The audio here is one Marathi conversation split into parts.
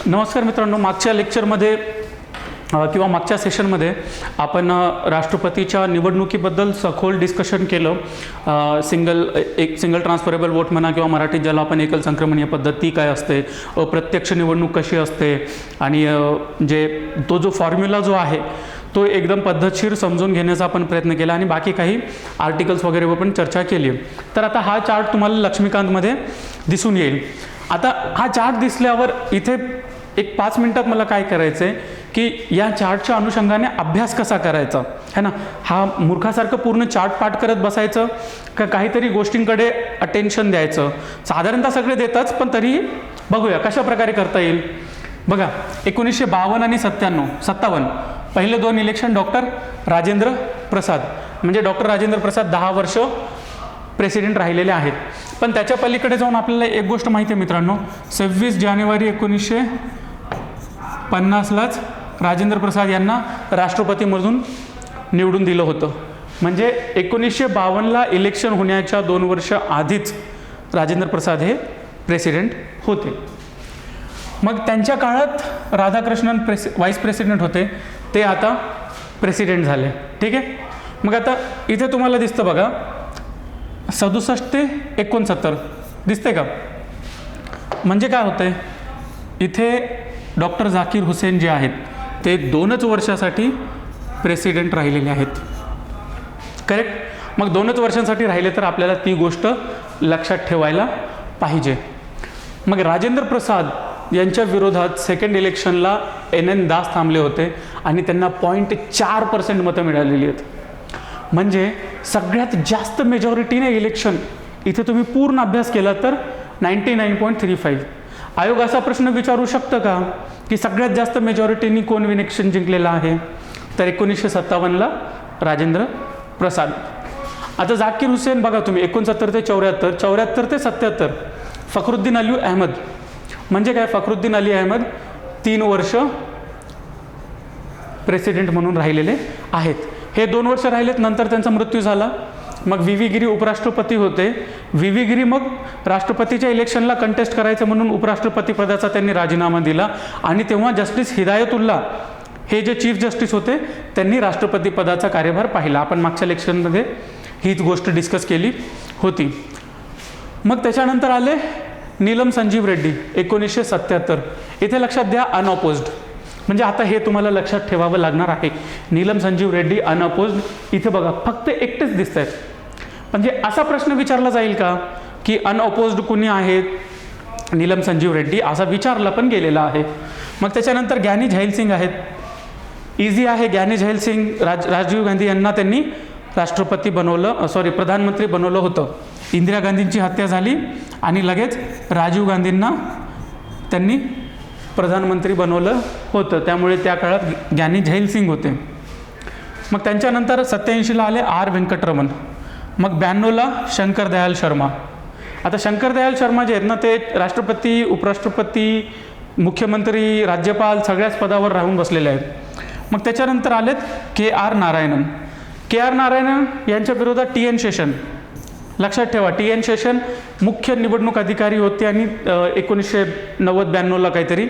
नमस्कार मित्रांनो, मागच्या लेक्चरमध्ये किंवा मागच्या सेशनमध्ये आपण राष्ट्रपतीच्या निवडणुकीबद्दल सखोल डिस्कशन केलं. सिंगल ट्रान्सफरेबल वोट म्हणा किंवा मराठीत ज्याला आपण एकल संक्रमणीय पद्धत ती काय असते, प्रत्यक्ष निवडणूक कशी असते आणि तो जो फॉर्म्युला जो आहे तो एकदम पद्धतशीर समजून घेण्याचा आपण प्रयत्न केला आणि बाकी काही आर्टिकल्स वगैरेवर पण चर्चा केली. तर आता हा चार्ट तुम्हाला लक्ष्मीकांतमध्ये दिसून येईल. आता हा चार्ट दिसल्यावर इथे एक 5 मिनिटात मला काय करायचं आहे की या चार्टच्या अनुषंगाने अभ्यास कसा करायचा है ना. हा मूर्खासारखं पूर्ण चार्ट पाठ करत बसायचं का काहीतरी गोष्टींकडे अटेन्शन द्यायचं. साधारणतः सगळे देताच, पण तरी बघूया कशा प्रकारे करता येईल. बघा, 1952 आणि 57 पहिले 2 इलेक्शन डॉक्टर राजेंद्र प्रसाद, म्हणजे डॉक्टर राजेंद्र प्रसाद 10 वर्ष प्रेसिडेंट राहिलेले आहेत. पण त्याच्या पलीकडे जाऊन आपल्याला एक गोष्ट माहिती आहे मित्रांनो, 26 जानेवारी 1950लाच राजेंद्र प्रसाद यांना राष्ट्रपतीमधून निवडून दिलं होतं. म्हणजे 1952ला इलेक्शन होण्याच्या 2 वर्ष आधीच राजेंद्र प्रसाद हे प्रेसिडेंट होते. मग त्यांच्या काळात राधाकृष्णन व्हाईस प्रेसिडेंट होते, ते आता प्रेसिडेंट झाले. ठीक आहे. मग आता इथे तुम्हाला दिसतं बघा 67 ते 69 दिसते का. म्हणजे काय होतंय, इथे डॉक्टर झाकीर हुसेन जे आहेत ते 2च वर्षासाठी प्रेसिडेंट राहिलेले आहेत. करेक्ट. मग 2च वर्षांसाठी राहिले तर आपल्याला ती गोष्ट लक्षात ठेवायला पाहिजे. मग राजेंद्र प्रसाद यांच्या विरोधात सेकंड इलेक्शनला NN दास थांबले होते आणि त्यांना 0.4% मतं मिळालेली आहेत. म्हणजे सगळ्यात जास्त मेजॉरिटीने इलेक्शन इथे तुम्ही पूर्ण अभ्यास केला तर 99.35. आयोग असा प्रश्न विचारू शकतं का की सगळ्यात जास्त मेजॉरिटीने कोण इलेक्शन जिंकलेलं आहे, तर 1957ला राजेंद्र प्रसाद. आता झाकीर हुसेन बघा तुम्ही 69 ते 74, 74 ते 77 फखरुद्दीन अली अहमद. म्हणजे काय, फखरुद्दीन अली अहमद 3 वर्ष प्रेसिडेंट म्हणून राहिलेले आहेत. हे 2 वर्ष राहिलेत, नंतर त्यांचा मृत्यू झाला. मग VV गिरी उपराष्ट्रपती होते. VV गिरी मग राष्ट्रपतीच्या इलेक्शनला कंटेस्ट करायचं म्हणून उपराष्ट्रपती पदाचा त्यांनी राजीनामा दिला आणि तेव्हा जस्टिस हिदायतुल्ला हे जे चीफ जस्टिस होते त्यांनी राष्ट्रपती पदाचा कार्यभार पाहिला. आपण मागच्या इलेक्शनमध्ये हीच गोष्ट डिस्कस केली होती. मग त्याच्यानंतर आले नीलम संजीव रेड्डी 1977. इथे लक्षात द्या अनअपोज्ड, म्हणजे आता हे तुम्हाला लक्षात ठेवावं लागणार आहे. नीलम संजीव रेड्डी अनअपोज्ड. इथे बघा फक्त एकटेच दिसत आहेत. म्हणजे असा प्रश्न विचारला जाईल का की अनअपोज्ड कुणी आहेत, नीलम संजीव रेड्डी, असा विचारला पण गेलेला आहे. मग त्याच्यानंतर ज्ञानी झैल सिंग आहेत. इझी आहे, ज्ञानी झैल सिंग राजीव गांधी यांना त्यांनी प्रधानमंत्री बनवलं होतं. इंदिरा गांधींची हत्या झाली आणि लगेच राजीव गांधींना त्यांनी प्रधानमंत्री बनवलं होतं, त्यामुळे त्या काळात ज्ञानी झैल सिंग होते. मग त्यांच्यानंतर 87ला आले R व्यंकटरमण. मग 92ला शंकर दयाल शर्मा. आता शंकर दयाल शर्मा जे आहेत ना ते राष्ट्रपती, उपराष्ट्रपती, मुख्यमंत्री, राज्यपाल सगळ्याच पदावर राहून बसलेले आहेत. मग त्याच्यानंतर आलेत KR नारायणन. KR नारायणन यांच्या विरोधात TN शेषन. लक्षात ठेवा, TN शेषन मुख्य निवडणूक अधिकारी होते आणि 1990-92ला काहीतरी,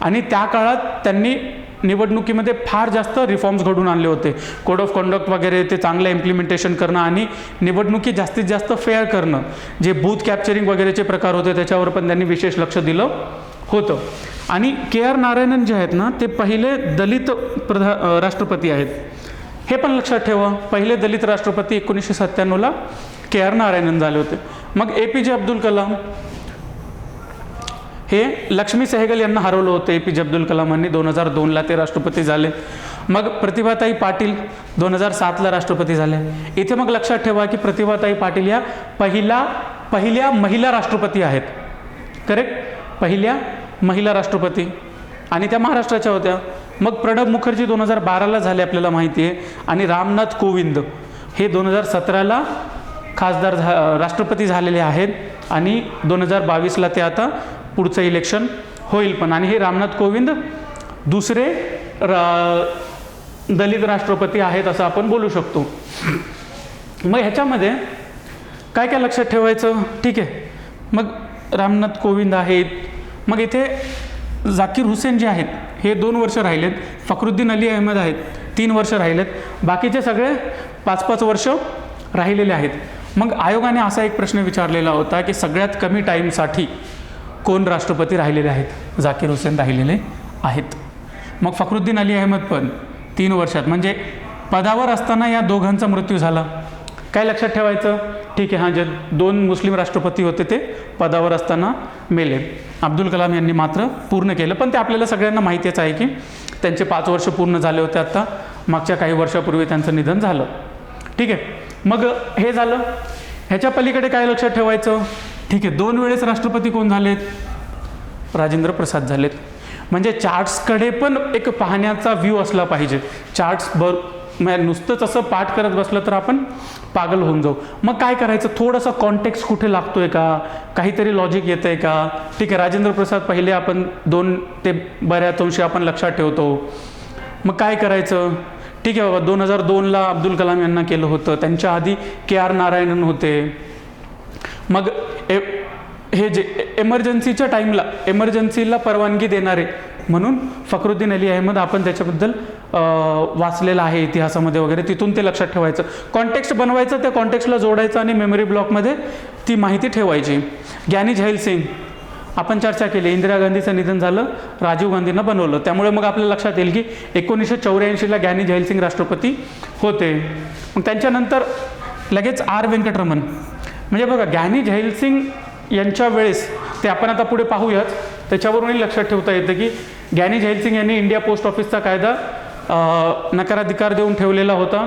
आणि त्या काळात त्यांनी निवडणुकीमध्ये फार जास्त रिफॉर्म्स घडून आणले होते. कोड ऑफ कॉन्डक्ट वगैरे ते चांगलं इम्प्लिमेंटेशन करणं आणि निवडणुकी जास्तीत जास्त फेअर करणं, जे बूथ कॅप्चरिंग वगैरेचे प्रकार होते त्याच्यावर पण त्यांनी विशेष लक्ष दिलं होतं. आणि KR नारायणन जे आहेत ना ते पहिले दलित राष्ट्रपती आहेत. हे पण लक्षात ठेवा, पहिले दलित राष्ट्रपती 1997ला KR नारायणन झाले होते. मग APJ अब्दुल कलाम हे लक्ष्मी सेहगल यांना हरवलं होतं. APJ अब्दुल कलामांनी 2002ला ते राष्ट्रपती झाले. मग प्रतिभाताई पाटील 2007ला राष्ट्रपती झाले. इथे मग लक्षात ठेवा की प्रतिभाताई पाटील या पहिल्या महिला राष्ट्रपती आहेत. करेक्ट, पहिल्या महिला राष्ट्रपती, आणि त्या महाराष्ट्राच्या होत्या. मग प्रणब मुखर्जी 2012ला झाले आपल्याला माहिती आहे. आणि रामनाथ कोविंद हे 2017ला राष्ट्रपती झालेले आहेत आणि 2022ला ते आता पुढचं इलेक्शन होईल पण. आणि हे रामनाथ कोविंद दुसरे दलित राष्ट्रपती आहेत असं आपण बोलू शकतो. मग ह्याच्यामध्ये काय काय लक्षात ठेवायचं, ठीक आहे. मग रामनाथ कोविंद आहेत. मग इथे झाकीर हुसेन जे आहेत हे 2 वर्ष राहिलेत, फखरुद्दीन अली अहमद आहेत 3 वर्ष राहिलेत, बाकीचे सगळे 5-5 वर्ष राहिलेले आहेत. मग आयोगाने असा एक प्रश्न विचारलेला होता की सगळ्यात कमी टाईमसाठी कोण राष्ट्रपती राहिलेले आहेत? झाकीर हुसेन राहिलेले आहेत. मग फखरुद्दीन अली अहमद पण 3 वर्षात, म्हणजे पदावर असताना या दोघांचा मृत्यू झाला. काय लक्षात ठेवायचं? ठीक आहे, हां, जे 2 मुस्लिम राष्ट्रपती होते ते पदावर असताना मेले. अब्दुल कलाम यांनी मात्र पूर्ण केलं, पण ते आपल्याला सगळ्यांना माहितीच आहे की त्यांचे 5 वर्ष पूर्ण झाले होते. आत्ता मागच्या काही वर्षापूर्वी त्यांचं निधन झालं. ठीक आहे, मग हे झालं. ह्याच्या पलीकडे काय लक्षात ठेवायचं? ठीक आहे, 2 वेळेस राष्ट्रपती कोण झालेत? राजेंद्र प्रसाद झालेत. म्हणजे चार्ट्सकडे पण एक पाहण्याचा व्ह्यू असला पाहिजे. चार्ट्स नुसतंच असं पाठ करत बसलं तर आपण पागल होऊन जाऊ. मग काय करायचं? थोडंसं कॉन्टेक्स्ट कुठे लागतोय का, काहीतरी लॉजिक येतं आहे का? ठीक आहे, राजेंद्र प्रसाद पहिले आपण 2 ते बऱ्याच अंशी आपण लक्षात ठेवतो. मग काय करायचं? ठीक आहे बाबा, 2002ला अब्दुल कलाम यांना केलं होतं, त्यांच्या आधी KR नारायणन होते. मग हे जे एमर्जन्सीच्या टाईमला एमर्जन्सीला परवानगी देणारे म्हणून फखरुद्दीन अली अहमद, आपण त्याच्याबद्दल वाचलेलं आहे इतिहासामध्ये वगैरे, तिथून ते लक्षात ठेवायचं. कॉन्टेक्स्ट बनवायचं, त्या कॉन्टेक्स्टला जोडायचं आणि मेमरी ब्लॉकमध्ये ती माहिती ठेवायची. ज्ञानी झैल सिंग आपण चर्चा केली, इंदिरा गांधीचं निधन झालं, राजीव गांधींना बनवलं, त्यामुळे मग आपल्याला लक्षात येईल की 1984ला ज्ञानी झैल सिंग राष्ट्रपती होते. मग त्यांच्यानंतर लगेच R व्यंकटरमण. म्हणजे बघा, ज्ञानी झैल सिंग यांच्या वेळेस, ते आपण आता पुढे पाहूयाच, त्याच्यावरूनही लक्षात ठेवता येतं की ज्ञानी झैल सिंग यांनी इंडिया पोस्ट ऑफिसचा कायदा नकाराधिकार देऊन ठेवलेला होता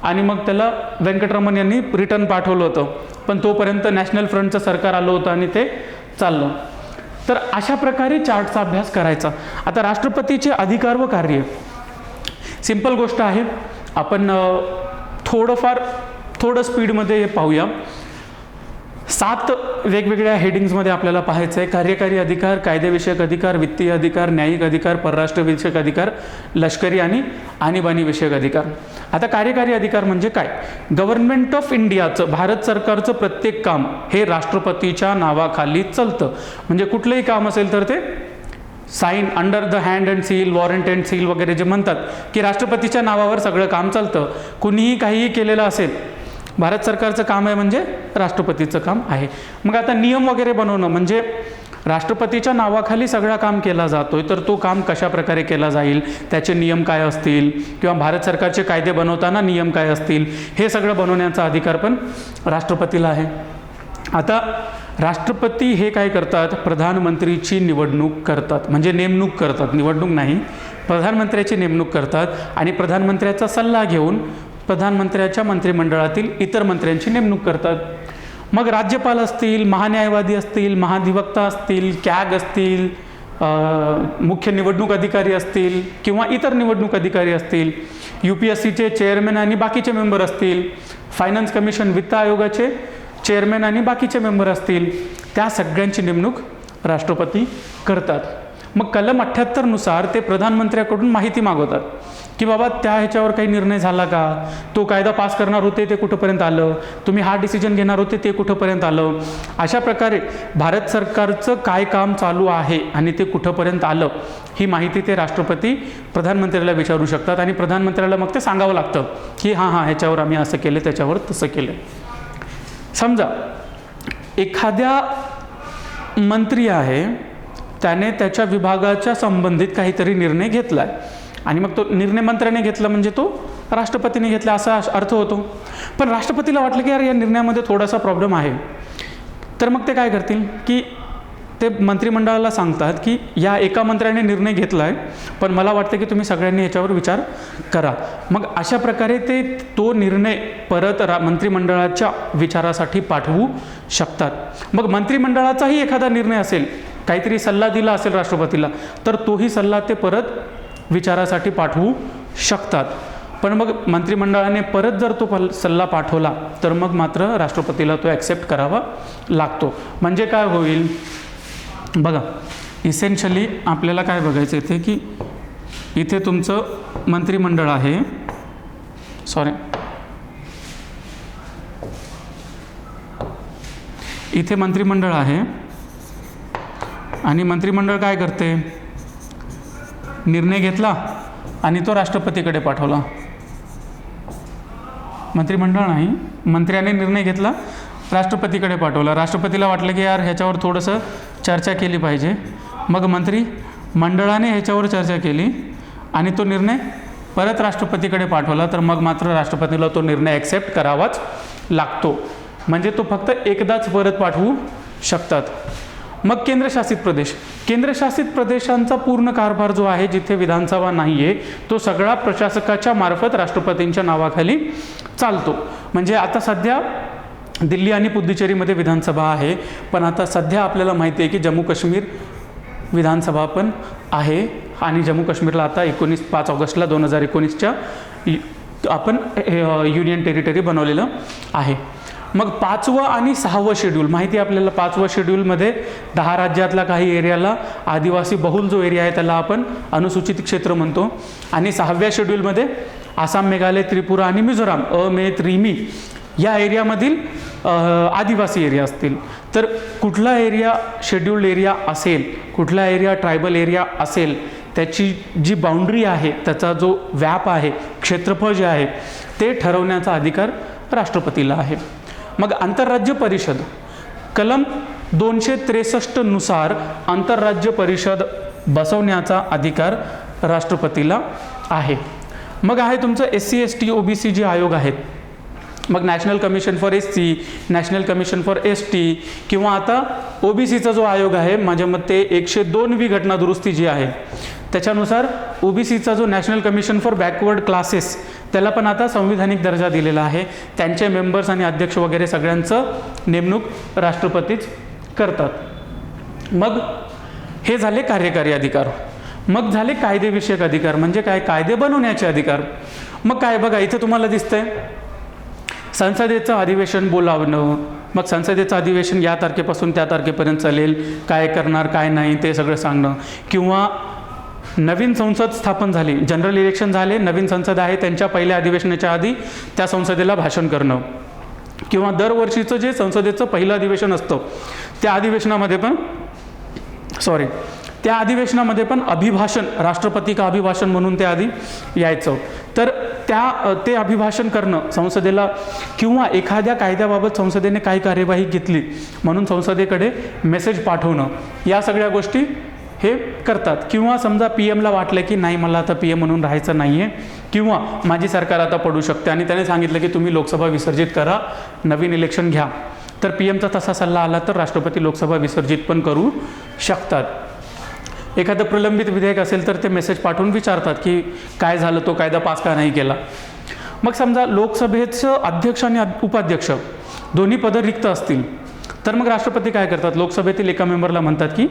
आणि मग त्याला व्यंकटरमण यांनी रिटर्न पाठवलं होतं, पण तोपर्यंत नॅशनल फ्रंटचं सरकार आलं होतं आणि ते चाललं. तर अशा प्रकारे चार्टचा अभ्यास करायचा. आता राष्ट्रपतीचे अधिकार व कार्य, सिंपल गोष्ट आहे, आपण थोडं स्पीडमध्ये हे पाहूया. 7 वेगवेगळ्या हेडिंग्समध्ये आपल्याला पाहायचं आहे. कार्यकारी अधिकार, कायदेविषयक अधिकार, वित्तीय अधिकार, न्यायिक अधिकार, परराष्ट्रविषयक अधिकार, लष्करी आणि आणीबाणी विषयक अधिकार. आता कार्यकारी अधिकार म्हणजे काय? गव्हर्नमेंट ऑफ इंडियाचं, भारत सरकारचं प्रत्येक काम हे राष्ट्रपतीच्या नावाखाली चालतं. म्हणजे कुठलंही काम असेल तर ते sign under the hand and seal, warrant and seal वगैरे जे म्हणतात की राष्ट्रपतीच्या नावावर सगळं काम चालतं. कुणीही काहीही केलेलं असेल, भारत सरकारचं काम आहे म्हणजे राष्ट्रपतीचं काम आहे. मग आता नियम वगैरे बनवणं म्हणजे राष्ट्रपतीच्या नावाखाली सगळं काम केला जातोय, तर तो काम कशा प्रकारे केला जाईल, त्याचे नियम काय असतील, किंवा भारत सरकारचे कायदे बनवताना नियम काय असतील, हे सगळं बनवण्याचा अधिकार पण राष्ट्रपतीला आहे. आता राष्ट्रपती हे काय करतात? प्रधानमंत्रीची निवडणूक करतात, म्हणजे नेमणूक करतात, निवडणूक नाही, प्रधानमंत्र्याची नेमणूक करतात आणि प्रधानमंत्र्याचा सल्ला घेऊन प्रधानमंत्र्याच्या मंत्रिमंडळातील इतर मंत्र्यांची नेमणूक करतात. मग राज्यपाल असतील, महान्यायवादी असतील, महाधिवक्ता असतील, कॅग असतील, मुख्य निवडणूक अधिकारी असतील किंवा इतर निवडणूक अधिकारी असतील, UPSCचे चेअरमॅन आणि बाकीचे मेंबर असतील, फायनान्स कमिशन, वित्त आयोगाचे चेअरमॅन आणि बाकीचे मेंबर असतील, त्या सगळ्यांची नेमणूक राष्ट्रपती करतात. मग कलम 78 नुसार ते प्रधानमंत्र्याकडून माहिती मागवतात की बाबा त्या ह्याच्यावर काही निर्णय झाला का, तो कायदा पास करणार होते ते कुठंपर्यंत आलं, तुम्ही हा डिसिजन घेणार होते ते कुठंपर्यंत आलं. अशा प्रकारे भारत सरकारचं काय काम चालू आहे आणि ते कुठंपर्यंत आलं, ही माहिती ते राष्ट्रपती प्रधानमंत्र्याला विचारू शकतात आणि प्रधानमंत्र्याला मग ते सांगावं लागतं की हां ह्याच्यावर आम्ही असं केलं, त्याच्यावर तसं केलं. समजा एखाद्या मंत्री आहे, त्याने त्याच्या विभागाच्या संबंधित काहीतरी निर्णय घेतला आहे आणि मग तो निर्णय मंत्र्याने घेतला म्हणजे तो राष्ट्रपतीने घेतला असा अर्थ होतो. पण राष्ट्रपतीला वाटलं की यार या निर्णयामध्ये थोडासा प्रॉब्लेम आहे, तर मग ते काय करतील की ते मंत्रिमंडळाला सांगतात की या एका मंत्र्याने निर्णय घेतला आहे, पण मला वाटतं की तुम्ही सगळ्यांनी याच्यावर विचार करा. मग अशा प्रकारे ते तो निर्णय परत मंत्रिमंडळाच्या विचारासाठी पाठवू शकतात. मग मंत्रिमंडळाचाही एखादा निर्णय असेल, काहीतरी सल्ला दिला असेल राष्ट्रपतीला, तर तोही सल्ला ते परत विचारासाठी पाठवू शकतात. पण मग मंत्रिमंडळाने परत जर तो सल्ला पाठवला तर मग मात्र राष्ट्रपतीला तो ॲक्सेप्ट करावा लागतो. म्हणजे काय होईल बघा, इसेन्शियली आपल्याला काय बघायचं इथे की इथे तुमचं मंत्रिमंडळ आहे, इथे मंत्रिमंडळ आहे आणि मंत्रिमंडळ काय करते, निर्णय घेतला आणि तो राष्ट्रपतीकडे पाठवला. मंत्रिमंडळ नाही, मंत्र्याने निर्णय घेतला, राष्ट्रपतीकडे पाठवला. राष्ट्रपतीला वाटलं की यार ह्याच्यावर थोडंसं चर्चा केली पाहिजे. मग मंत्रिमंडळाने ह्याच्यावर चर्चा केली आणि तो निर्णय परत राष्ट्रपतीकडे पाठवला. तर मग मात्र राष्ट्रपतीला तो निर्णय ॲक्सेप्ट करावाच लागतो. म्हणजे तो फक्त एकदाच परत पाठवू शकतात. मग केंद्रशासित प्रदेशांचा पूर्ण कारभार जो आहे, जिथे विधानसभा नाही आहे, तो सगळा प्रशासकाच्या मार्फत राष्ट्रपतींच्या नावाखाली चालतो. म्हणजे आता सध्या दिल्ली आणि पुद्दुचेरीमध्ये विधानसभा आहे, पण आता सध्या आपल्याला माहिती आहे की जम्मू काश्मीर विधानसभा पण आहे आणि जम्मू काश्मीरला आता 5 ऑगस्टला 2019च्या आपण युनियन टेरिटरी बनवलेलं आहे. मग 5वं आणि 6वं शेड्यूल माहिती आहे आपल्याला. 5वं शेड्यूलमध्ये 10 राज्यातला काही एरियाला आदिवासी बहुल जो एरिया आहे त्याला आपण अनुसूचित क्षेत्र म्हणतो. आणि 6व्या शेड्यूलमध्ये आसाम, मेघालय, त्रिपुरा आणि मिझोराम मे, त्रिमी या एरियामधील आदिवासी एरिया असतील. तर कुठला एरिया शेड्यूल्ड एरिया असेल, कुठला एरिया ट्रायबल एरिया असेल, त्याची जी बाउंड्री आहे, त्याचा जो व्याप आहे, क्षेत्रफळ जे आहे ते ठरवण्याचा अधिकार राष्ट्रपतीला आहे. मग आंतरराज्य परिषद कलम 263 नुसार आंतरराज्य परिषद बसवण्याचा अधिकार राष्ट्रपतीला आहे. मग आहे तुमचं SC, ST, OBC जे आयोग आहेत. मग national commission for SC, national commission for ST किंवा आता OBCचा जो आयोग आहे, माझ्या मते 102वी घटना दुरुस्ती जी आहे त्याच्यानुसार OBCचा जो national commission for backward classes त्याला पण आता संविधानिक दर्जा दिलेला आहे. त्यांचे मेंबर्स आणि अध्यक्ष वगैरे सगळ्यांचं नेमणूक राष्ट्रपतीच करतात. मग हे झाले कार्यकारी अधिकार. मग झाले कायदेविषयक अधिकार, म्हणजे काय, कायदे बनवण्याचे अधिकार. मग काय बघा इथे तुम्हाला दिसतंय संसदेचं अधिवेशन बोलावणं. मग संसदेचं अधिवेशन या तारखेपासून त्या तारखेपर्यंत चालेल, काय करणार काय नाही ते सगळं सांगणं. किंवा नवीन संसद स्थापन झाली, जनरल इलेक्शन झाले, नवीन संसद आहे, त्यांच्या पहिल्या अधिवेशनाच्या आधी त्या संसदेला भाषण करणं. किंवा दरवर्षीचं जे संसदेचं पहिलं अधिवेशन असतं त्या अधिवेशनामध्ये पण अभिभाषण, राष्ट्रपती का अभिभाषण म्हणून ते आधी यायचं. तर ते अभिभाषण करणं संसदेला, किंवा एखाद्या कायद्याबाबत संसदेने काही कार्यवाही घेतली म्हणून संसदेकडे मेसेज पाठवणं, या सगळ्या गोष्टी हे करतात. किंवा समजा PM ला वाटलं की नाही मला आता PM म्हणून राहायचं नाही आहे, किंवा माझी सरकार आता पडू शकते आणि त्याने सांगितलं की तुम्ही लोकसभा विसर्जित करा, नवीन इलेक्शन घ्या. तर PMचा तसा सल्ला आला तर राष्ट्रपती लोकसभा विसर्जित पण करू शकतात. एखादं प्रलंबित विधेयक असेल तर ते मेसेज पाठवून विचारतात की काय झालं, तो कायदा पास का नाही केला. मग समजा लोकसभेचं अध्यक्ष आणि उपाध्यक्ष दोन्ही पदं रिक्त असतील तर मग राष्ट्रपती काय करतात, लोकसभेतील एका मेंबरला म्हणतात की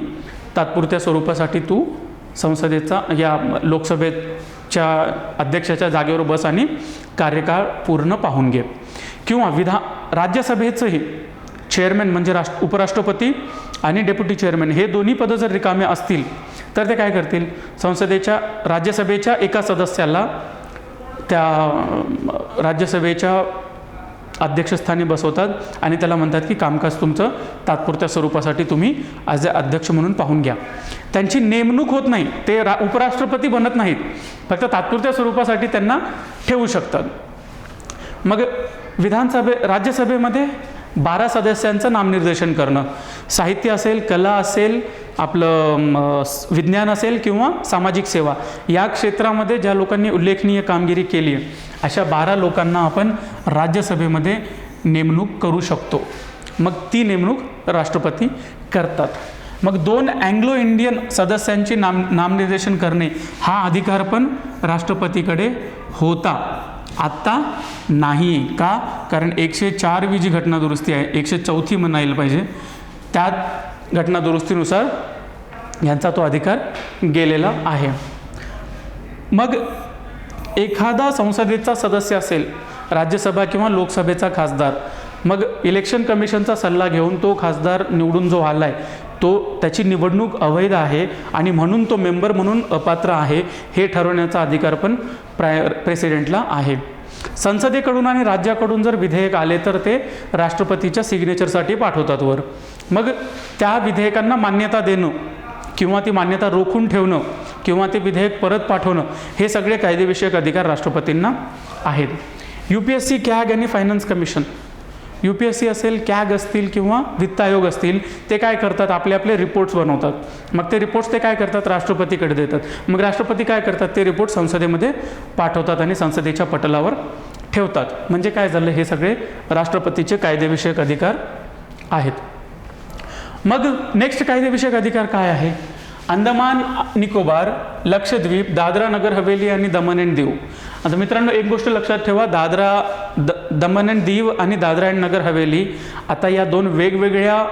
तात्पुरत्या स्वरूपासाठी तू संसदेचा या लोकसभेच्या अध्यक्षाच्या जागेवर बस आणि कार्यकाळ पूर्ण पाहून घे. किंवा राज्यसभेचंही चेअरमॅन म्हणजे उपराष्ट्रपती आणि डेप्युटी चेअरमॅन हे दोन्ही पदं जर रिकामे असतील तर ते काय करतील, राज्यसभेच्या एका सदस्याला त्या राज्यसभेच्या अध्यक्षस्थानी बसवतात आणि त्याला म्हणतात की कामकाज तुमचं तात्पुरत्या स्वरूपासाठी तुम्ही ॲज अ अध्यक्ष म्हणून पाहून घ्या. त्यांची नेमणूक होत नाही, ते उपराष्ट्रपती बनत नाहीत, फक्त तात्पुरत्या स्वरूपासाठी त्यांना ठेवू शकतात. मग राज्यसभेमध्ये 12 सदस्यांचं नामनिर्देशन करणं, साहित्य असेल, कला असेल, आपलं विज्ञान असेल किंवा सामाजिक सेवा या क्षेत्रामध्ये ज्या लोकांनी उल्लेखनीय कामगिरी केली आहे अशा 12 लोकांना आपण राज्यसभेमध्ये नेमणूक करू शकतो. मग ती नेमणूक राष्ट्रपती करतात. मग 2 अँग्लो इंडियन सदस्यांची नामनिर्देशन करणे हा अधिकार पण राष्ट्रपतीकडे होता, आत्ता नाही. का? कारण 104वी जी घटना दुरुस्ती आहे, 104 म्हणायला पाहिजे, त्यात घटना दुरुस्तीनुसार यांचा तो अधिकार गेलेला आहे. मग एखादा संसदेचा सदस्य असेल, राज्यसभा किंवा लोकसभेचा खासदार, मग इलेक्शन कमिशनचा सल्ला घेऊन तो खासदार निवडून जो आला आहे त्याची निवडणूक अवैध आहे आणि म्हणून तो मेंबर म्हणून अपात्र आहे हे ठरवण्याचा अधिकार पण प्रेसिडेंटला आहे. संसदेकडून आणि राज्याकडून जर विधेयक आले तर ते राष्ट्रपतीच्या सिग्नेचरसाठी पाठवतात वर. मग त्या विधेयकांना मान्यता देणं किंवा ती मान्यता रोखून ठेवणं किंवा ते विधेयक परत पाठवणं, हे सगळे कायदेविषयक अधिकार राष्ट्रपतींना आहेत. UPSC, कॅग आणि फायनान्स कमिशन, UPSC असेल, कॅग असतील किंवा वित्त आयोग असतील, ते काय करतात, आपले आपले रिपोर्ट्स बनवतात. मग ते रिपोर्ट्स ते काय करतात, राष्ट्रपतीकडे देतात. मग राष्ट्रपती काय करतात, ते रिपोर्ट संसदेमध्ये पाठवतात आणि संसदेच्या पटलावर ठेवतात. म्हणजे काय झालं, हे सगळे राष्ट्रपतीचे कायदेविषयक अधिकार आहेत. मग नेक्स्ट कायदेविषयक अधिकार काय आहे, अंदमान निकोबार, लक्षद्वीप, दादरा नगर हवेली आणि दमन अँड दीव. आता मित्रांनो, एक गोष्ट लक्षात ठेवा, दमन अँड दीव आणि दादरा अँड नगर हवेली, आता या दोन वेगवेगळ्या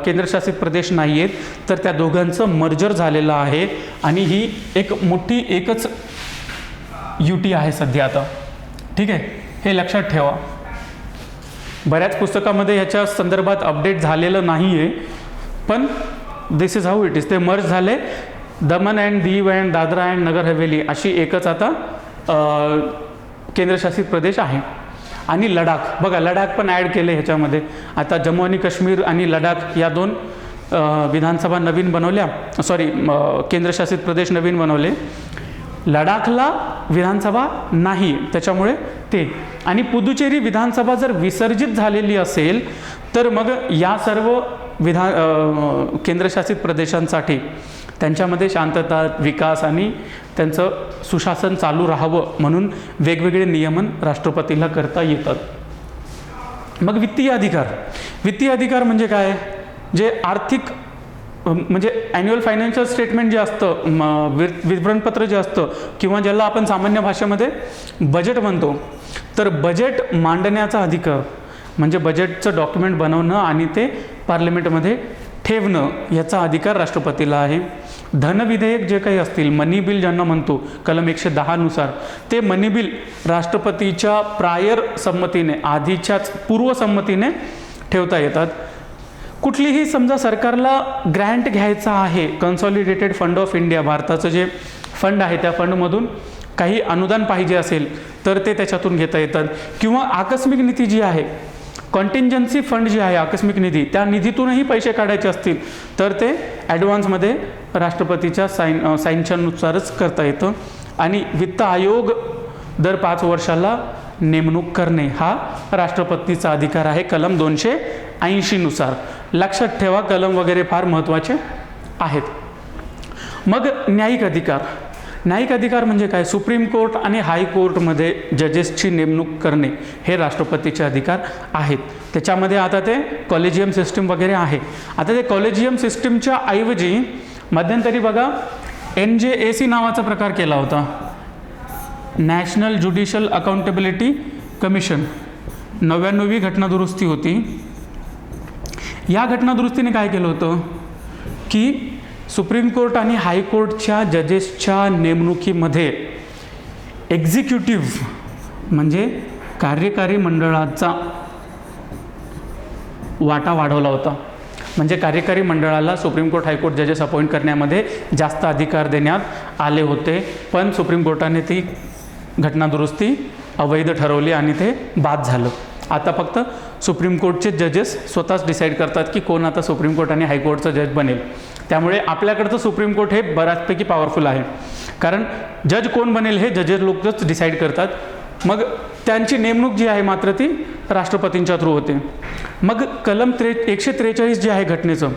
केंद्रशासित प्रदेश नाही आहेत, तर त्या दोघांचं मर्जर झालेलं आहे आणि ही एक मोठी एकच UT आहे सध्या आता. ठीक आहे, हे लक्षात ठेवा. बऱ्याच पुस्तकामध्ये ह्याच्या संदर्भात अपडेट झालेलं नाही आहे, पण this is how it is. ते मर्ज झाले, Daman and Diu and Dadra and Nagar Haveli अशी एकच आता केंद्रशासित प्रदेश आहे. आणि लडाख, बघा लडाख पण ॲड केले ह्याच्यामध्ये. आता जम्मू आणि काश्मीर आणि लडाख या दोन विधानसभा नवीन बनवल्या, केंद्रशासित प्रदेश नवीन बनवले. लडाखला विधानसभा नाही, त्याच्यामुळे ते. आणि पुदुचेरी विधानसभा जर विसर्जित झालेली असेल तर मग या सर्व केंद्रशासित प्रदेशांसाठी त्यांच्यामध्ये शांतता, विकास आणि त्यांचं सुशासन चालू राहावं म्हणून वेगवेगळे नियमन राष्ट्रपतीला करता येतात. मग वित्तीय अधिकार, वित्तीय अधिकार म्हणजे काय, जे आर्थिक म्हणजे ॲन्युअल फायनान्शियल स्टेटमेंट जे असतं, विवरणपत्र जे असतं, किंवा ज्याला आपण सामान्य भाषेमध्ये बजेट म्हणतो, तर बजेट मांडण्याचा अधिकार म्हणजे बजेटचं डॉक्युमेंट बनवणं आणि ते पार्लमेंटमध्ये ठेवणं, याचा अधिकार राष्ट्रपतीला आहे. धनविधेयक जे काही असतील, मनी बिल ज्यांना म्हणतो कलम 110 नुसार, ते मनी बिल राष्ट्रपतीच्या प्रायर संमतीने, आधीच्याच पूर्वसंमतीने ठेवता येतात. कुठलीही समजा सरकारला ग्रँट घ्यायचा आहे, कन्सॉलिडेटेड फंड ऑफ इंडिया, भारताचं जे फंड आहे त्या फंडमधून काही अनुदान पाहिजे असेल तर ते त्याच्यातून घेता येतात. किंवा आकस्मिक निधी जी आहे, कॉन्टिंजन्सी फंड जी आहे, आकस्मिक निधी, त्या निधीतूनही पैसे काढायचे असतील तर ते ॲडव्हान्समध्ये राष्ट्रपतीच्या साईनच्यानुसारच करता येतं. आणि वित्त आयोग दर 5 वर्षाला नेमणूक करणे हा राष्ट्रपतीचा अधिकार आहे कलम 280 नुसार. लक्षात ठेवा, कलम वगैरे फार महत्त्वाचे आहेत. मग न्यायिक अधिकार, न्यायिक अधिकार म्हणजे काय, सुप्रीम कोर्ट आणि हायकोर्टमध्ये जजेसची नेमणूक करणे हे राष्ट्रपतीचे अधिकार आहेत. त्याच्यामध्ये आता ते कॉलेजियम सिस्टीम वगैरे आहे. आता ते कॉलेजियम सिस्टीमच्या ऐवजी मध्यंतरी बघा NJAC नावाचा प्रकार केला होता, नॅशनल ज्युडिशियल अकाउंटेबिलिटी कमिशन. 99वी घटनादुरुस्ती होती. या घटनादुरुस्तीने काय केलं होतं की सुप्रीम कोर्ट आणि हायकोर्टच्या जजेसच्या नेमणुकीमध्ये एक्झिक्युटिव्ह म्हणजे कार्यकारी मंडळाचा वाटा वाढवला होता. म्हणजे कार्यकारी मंडळाला सुप्रीम कोर्ट, हायकोर्ट जजेस अपॉइंट करण्यामध्ये जास्त अधिकार देण्यात आले होते, पण सुप्रीम कोर्टाने ती घटनादुरुस्ती अवैध ठरवली आणि ते बाद झालं. आता फक्त सुप्रीम कोर्टचे जजेस स्वतःच डिसाईड करतात की कोण आता सुप्रीम कोर्ट आणि हायकोर्टचं जज बनेल. त्यामुळे आपल्याकडचं सुप्रीम कोर्ट हे बऱ्याचपैकी पॉवरफुल आहे, कारण जज कोण बनेल हे जजेस लोकच डिसाईड करतात. मग त्यांची नेमणूक जी आहे मात्र ती राष्ट्रपतींच्या थ्रू होते. मग कलम 143 जे आहे घटनेचं,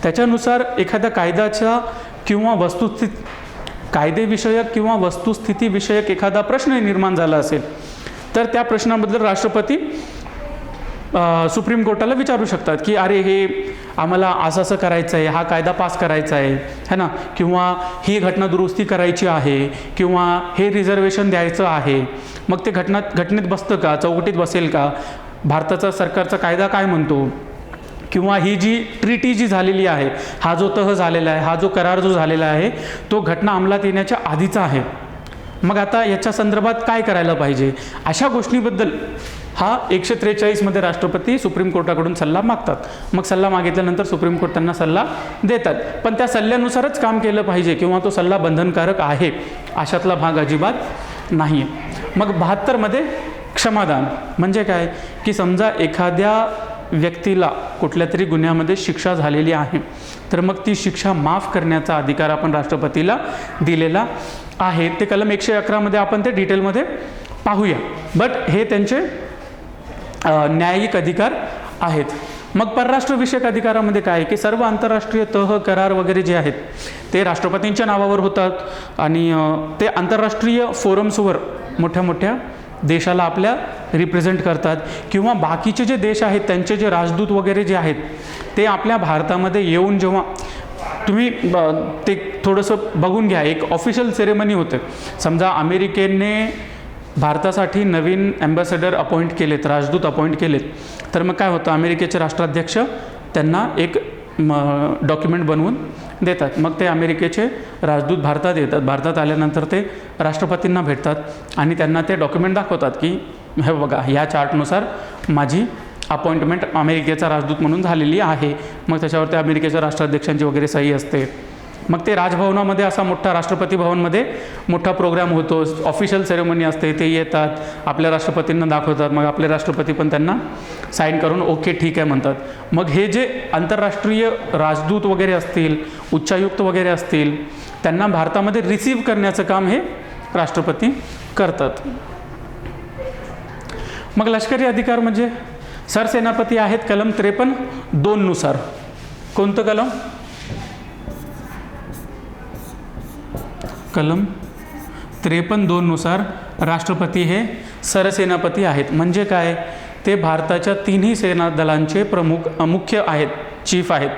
त्याच्यानुसार एखाद्या कायद्याच्या किंवा कायदेविषयक किंवा वस्तुस्थितीविषयक एखादा प्रश्न निर्माण झाला असेल तर त्या प्रश्नाबद्दल राष्ट्रपती सुप्रीम कोर्टाला विचारू शकतात की अरे हे आम्हाला असं करायचं आहे, हा कायदा पास करायचा आहे है ना, किंवा ही घटना दुरुस्ती करायची आहे, किंवा हे रिझर्वेशन द्यायचं आहे. मग ते घटनेत बसतं का, चौकटीत बसेल का, भारताचा सरकारचा कायदा काय म्हणतो, किंवा ही जी ट्रीटी जी झालेली आहे, हा जो तह झालेला आहे, हा जो करार जो झालेला आहे तो घटना अंमलात येण्याच्या आधीचा आहे. मग आता याच्या संदर्भात काय करायला पाहिजे, अशा गोष्टीबद्दल हा 143 राष्ट्रपती सुप्रीम कोर्टाकडून सल्ला मागतात. मग सल्ला मागितल्यानंतर सुप्रीम कोर्ट त्यांना सल्ला देतात, पण त्या सल्ल्यानुसारच काम केलं पाहिजे किंवा तो सल्ला बंधनकारक आहे अशातला भाग अजिबात नाही आहे. मग 72 क्षमादान म्हणजे काय की समजा एखाद्या व्यक्तीला कुठल्या तरी गुन्ह्यामध्ये शिक्षा झालेली आहे तर मग ती शिक्षा माफ करण्याचा अधिकार आपण राष्ट्रपतीला दिलेला आहे. ते कलम 111 मध्ये आपण ते डिटेलमध्ये पाहूया. बट हे त्यांचे न्यायिक अधिकार आहेत. मग परराष्ट्रविषयक अधिकारामध्ये काय आहे की सर्व आंतरराष्ट्रीय तह करार वगैरे जे आहेत ते राष्ट्रपतींच्या नावावर होतात आणि ते आंतरराष्ट्रीय फोरम्सवर मोठ्या मोठ्या देशाला आपल्या रिप्रेझेंट करतात किंवा बाकीचे जे देश आहेत त्यांचे जे राजदूत वगैरे जे आहेत ते आपल्या भारतामध्ये येऊन जेव्हा तुम्ही ते थोडंसं बघून घ्या, एक ऑफिशियल सेरेमनी होते. समजा अमेरिकेने भारतासाठी नवीन ॲम्बॅसेडर अपॉइंट केलेत, राजदूत अपॉइंट केलेत, तर मग काय होतं, अमेरिकेचे राष्ट्राध्यक्ष त्यांना एक डॉक्युमेंट बनवून देतात. मग ते अमेरिकेचे राजदूत भारतात येतात. भारतात आल्यानंतर ते राष्ट्रपतींना भेटतात आणि त्यांना ते डॉक्युमेंट दाखवतात की हे बघा, ह्या चार्टनुसार माझी अपॉइंटमेंट अमेरिकेचा राजदूत म्हणून झालेली आहे. मग त्याच्यावर ते अमेरिकेच्या राष्ट्राध्यक्षांची वगैरे सही असते. मग ते राजभवनामध्ये असा मोठा राष्ट्रपती भवनमध्ये मोठा प्रोग्राम होतो, ऑफिशियल सेरेमनी असते. ते येतात, आपल्या राष्ट्रपतींना दाखवतात. मग आपले राष्ट्रपती पण त्यांना साईन करून ओके ठीक आहे म्हणतात. मग हे जे आंतरराष्ट्रीय राजदूत वगैरे असतील, उच्चायुक्त वगैरे असतील, त्यांना भारतामध्ये रिसीव्ह करण्याचं काम हे राष्ट्रपती करतात. मग लष्करी अधिकार म्हणजे सरसेनापती आहेत कलम 53(2) नुसार. कोणतं कलम? कलम 53(2) नुसार राष्ट्रपती हे सरसेनापती आहेत. म्हणजे काय, ते भारताच्या तिन्ही सेना दलांचे मुख्य आहेत, चीफ आहेत,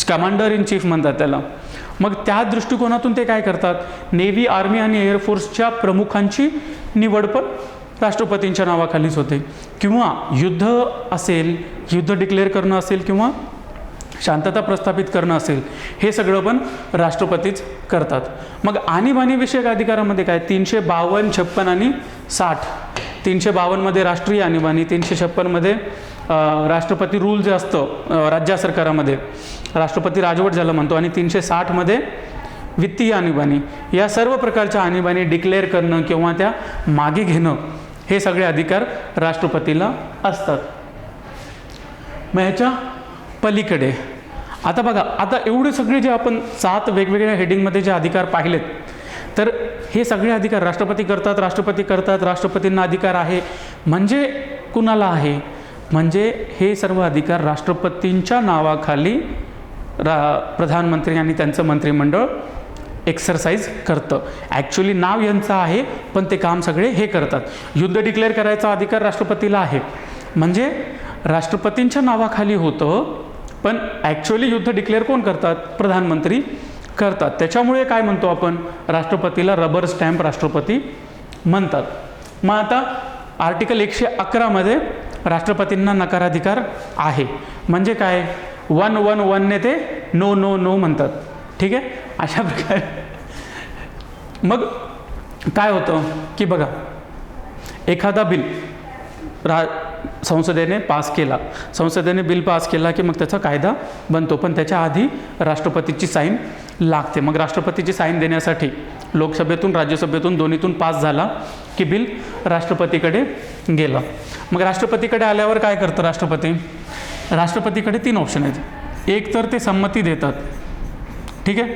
कमांडर इन चीफ म्हणतात त्याला. मग त्या दृष्टिकोनातून ते काय करतात, नेव्ही, आर्मी आणि एअरफोर्सच्या प्रमुखांची निवड पण राष्ट्रपतींच्या नावाखालीच होते. किंवा युद्ध असेल, युद्ध डिक्लेअर करणं असेल किंवा शांतता प्रस्थापित करणं असेल, हे सगळं पण राष्ट्रपतीच करतात. मग आणीबाणीविषयक अधिकारामध्ये काय, 352, 56 आणि 60. 352 राष्ट्रीय आणीबाणी, 356 राष्ट्रपती रूल जे असतं राज्य सरकारामध्ये, राष्ट्रपती राजवट ज्याला म्हणतो, आणि 360 वित्तीय आणीबाणी. या सर्व प्रकारच्या आणीबाणी डिक्लेअर करणं किंवा त्या मागे घेणं, हे सगळे अधिकार राष्ट्रपतीला असतात. मग ह्याच्या पलीकडे आता बघा, आता एवढे सगळे जे आपण 7 वेगवेगळ्या हेडिंगमध्ये जे अधिकार पाहिलेत, तर हे सगळे अधिकार राष्ट्रपती करतात. राष्ट्रपतींना अधिकार आहे म्हणजे कुणाला आहे, म्हणजे हे सर्व अधिकार राष्ट्रपतींच्या नावाखाली प्रधानमंत्री आणि त्यांचं मंत्रिमंडळ एक्सरसाइज करतं. ॲक्च्युली नाव यांचं आहे पण ते काम सगळे हे करतात. युद्ध डिक्लेअर करायचा अधिकार राष्ट्रपतीला आहे म्हणजे राष्ट्रपतींच्या नावाखाली होतं, पण ॲक्च्युअली युद्ध डिक्लेअर कोण करतात, प्रधानमंत्री करतात. त्याच्यामुळे काय म्हणतो आपण, राष्ट्रपतीला रबर स्टॅम्प राष्ट्रपती म्हणतात. मग आता आर्टिकल 111 राष्ट्रपतींना नकाराधिकार आहे. म्हणजे काय, 111 ते नो नो नो म्हणतात. ठीक आहे, अशा प्रकारे. मग काय होतं की बघा, एखादा बिल संसदेने बिल पास केला की मग त्याचा कायदा बनतो, पण त्याच्या आधी राष्ट्रपतीची साईन लागते. मग राष्ट्रपतीची साईन देण्यासाठी लोकसभेतून, राज्यसभेतून, दोन्हीतून पास झाला की बिल राष्ट्रपतीकडे गेलं. मग राष्ट्रपतीकडे आल्यावर काय करतं राष्ट्रपतीकडे 3 ऑप्शन आहेत. एक तर ते संमती देतात. ठीक आहे,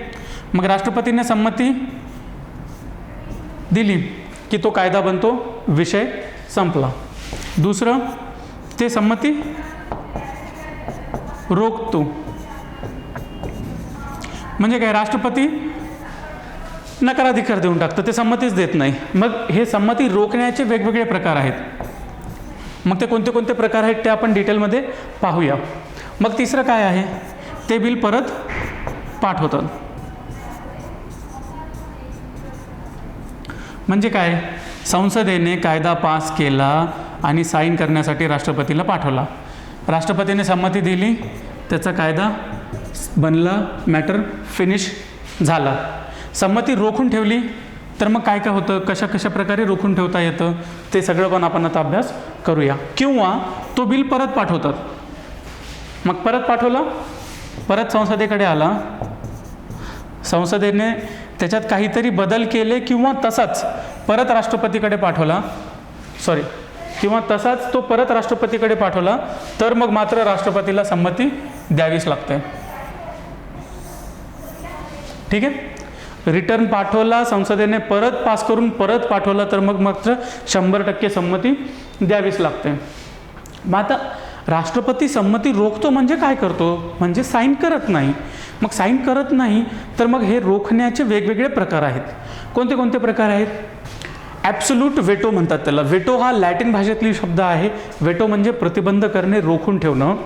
मग राष्ट्रपतीने संमती दिली की तो कायदा बनतो, विषय संपला. दुसरं, ते संमती रोखतो. म्हणजे काय, राष्ट्रपती नकाराधिकार देऊन टाकतं, ते संमतीच देत नाही. मग हे संमती रोखण्याचे वेगवेगळे प्रकार आहेत. मग ते कोणते कोणते प्रकार आहेत ते आपण डिटेलमध्ये पाहूया. मग तिसरं काय आहे, ते बिल परत पाठवतात. म्हणजे काय, संसदेने कायदा पास केला आणि साईन करण्यासाठी राष्ट्रपतीला पाठवला. राष्ट्रपतीने संमती दिली, त्याचा कायदा बनला, मॅटर फिनिश झाला. संमती रोखून ठेवली तर मग काय काय होतं, कशा प्रकारे रोखून ठेवता येतं, ते सगळं पण आपण आता अभ्यास करूया. किंवा तो बिल परत पाठवतात. मग परत पाठवला, परत संसदेकडे आला, संसदेने त्याच्यात काहीतरी बदल केले किंवा तसाच परत राष्ट्रपतीकडे पाठवला, किंवा तसाच तो परत राष्ट्रपतीकडे पाठवला तर मग मात्र राष्ट्रपतीला संमती द्यावीच लागते. ठीक आहे. रिटर्न पाठवला संसदेने, परत पास करून परत पाठवला तर मग मात्र 100% संमती द्यावीच लागते. मग आता राष्ट्रपती संमती रोखतो म्हणजे काय करतो, म्हणजे साईन करत नाही. मग साईन करत नाही तर मग हे रोखण्याचे वेगवेगळे प्रकार आहेत. कोणते कोणते प्रकार आहेत? ॲब्सोल्यूट वेटो म्हणतात त्याला. वेटो हा लॅटिन भाषेतली शब्द आहे. वेटो म्हणजे प्रतिबंध करणे, रोखून ठेवणं.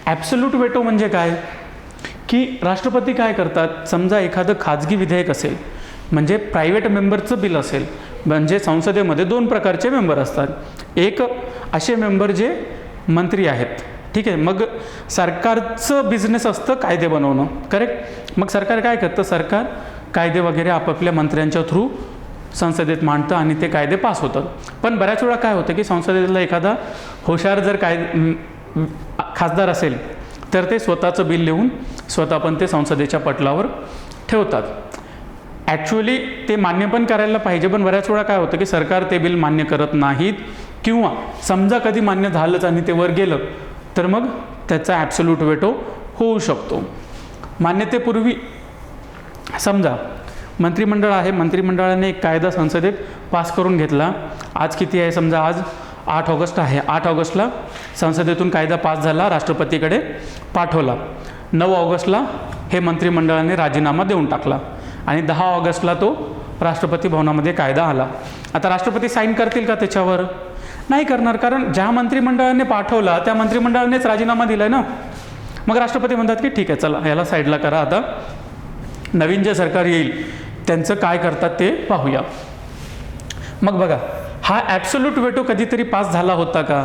ॲब्सोल्यूट वेटो म्हणजे काय की राष्ट्रपती काय करतात, समजा एखादं खाजगी विधेयक असेल, म्हणजे प्रायव्हेट मेंबरचं बिल असेल, म्हणजे संसदेमध्ये 2 प्रकारचे मेंबर असतात. एक असे मेंबर जे मंत्री आहेत, ठीक आहे. मग सरकारचं बिझनेस असतं कायदे बनवणं, करेक्ट. मग सरकार काय करतं, सरकार कायदे वगैरे आपापल्या मंत्र्यांच्या थ्रू संसदेत मांडतं आणि ते कायदे पास होतात. पण बऱ्याच वेळा काय होतं की संसदेतला एखादा हुशार जर खासदार असेल तर ते स्वतःचं बिल लिहून स्वतः पण ते संसदेच्या पटलावर ठेवतात. ॲक्च्युअली ते मान्य पण करायला पाहिजे, पण बऱ्याच वेळा काय होतं की सरकार ते बिल मान्य करत नाहीत, किंवा समजा कधी मान्य झालंच आणि ते वर गेलं तर मग त्याचा ॲब्सोल्यूट वेटो होऊ शकतो. मान्यतेपूर्वी समजा मंत्रिमंडळ आहे, मंत्रिमंडळाने एक कायदा संसदेत पास करून घेतला. आज किती आहे, समजा आज 8 ऑगस्ट आहे. 8 ऑगस्टला संसदेतून कायदा पास झाला, राष्ट्रपतीकडे पाठवला. 9 ऑगस्टला हे मंत्रिमंडळाने राजीनामा देऊन टाकला आणि 10 ऑगस्टला तो राष्ट्रपती भवनामध्ये कायदा आला. आता राष्ट्रपती साईन करतील का त्याच्यावर? नाही करणार, कारण ज्या मंत्रिमंडळाने पाठवला त्या मंत्रिमंडळानेच राजीनामा दिला आहे ना. मग राष्ट्रपती म्हणतात की ठीक आहे, चला याला साईडला करा, आता नवीन जे सरकार येईल त्यांचं काय करतात ते पाहूया. मग बघा, हा ॲब्सोल्यूट वेटो कधीतरी पास झाला होता का?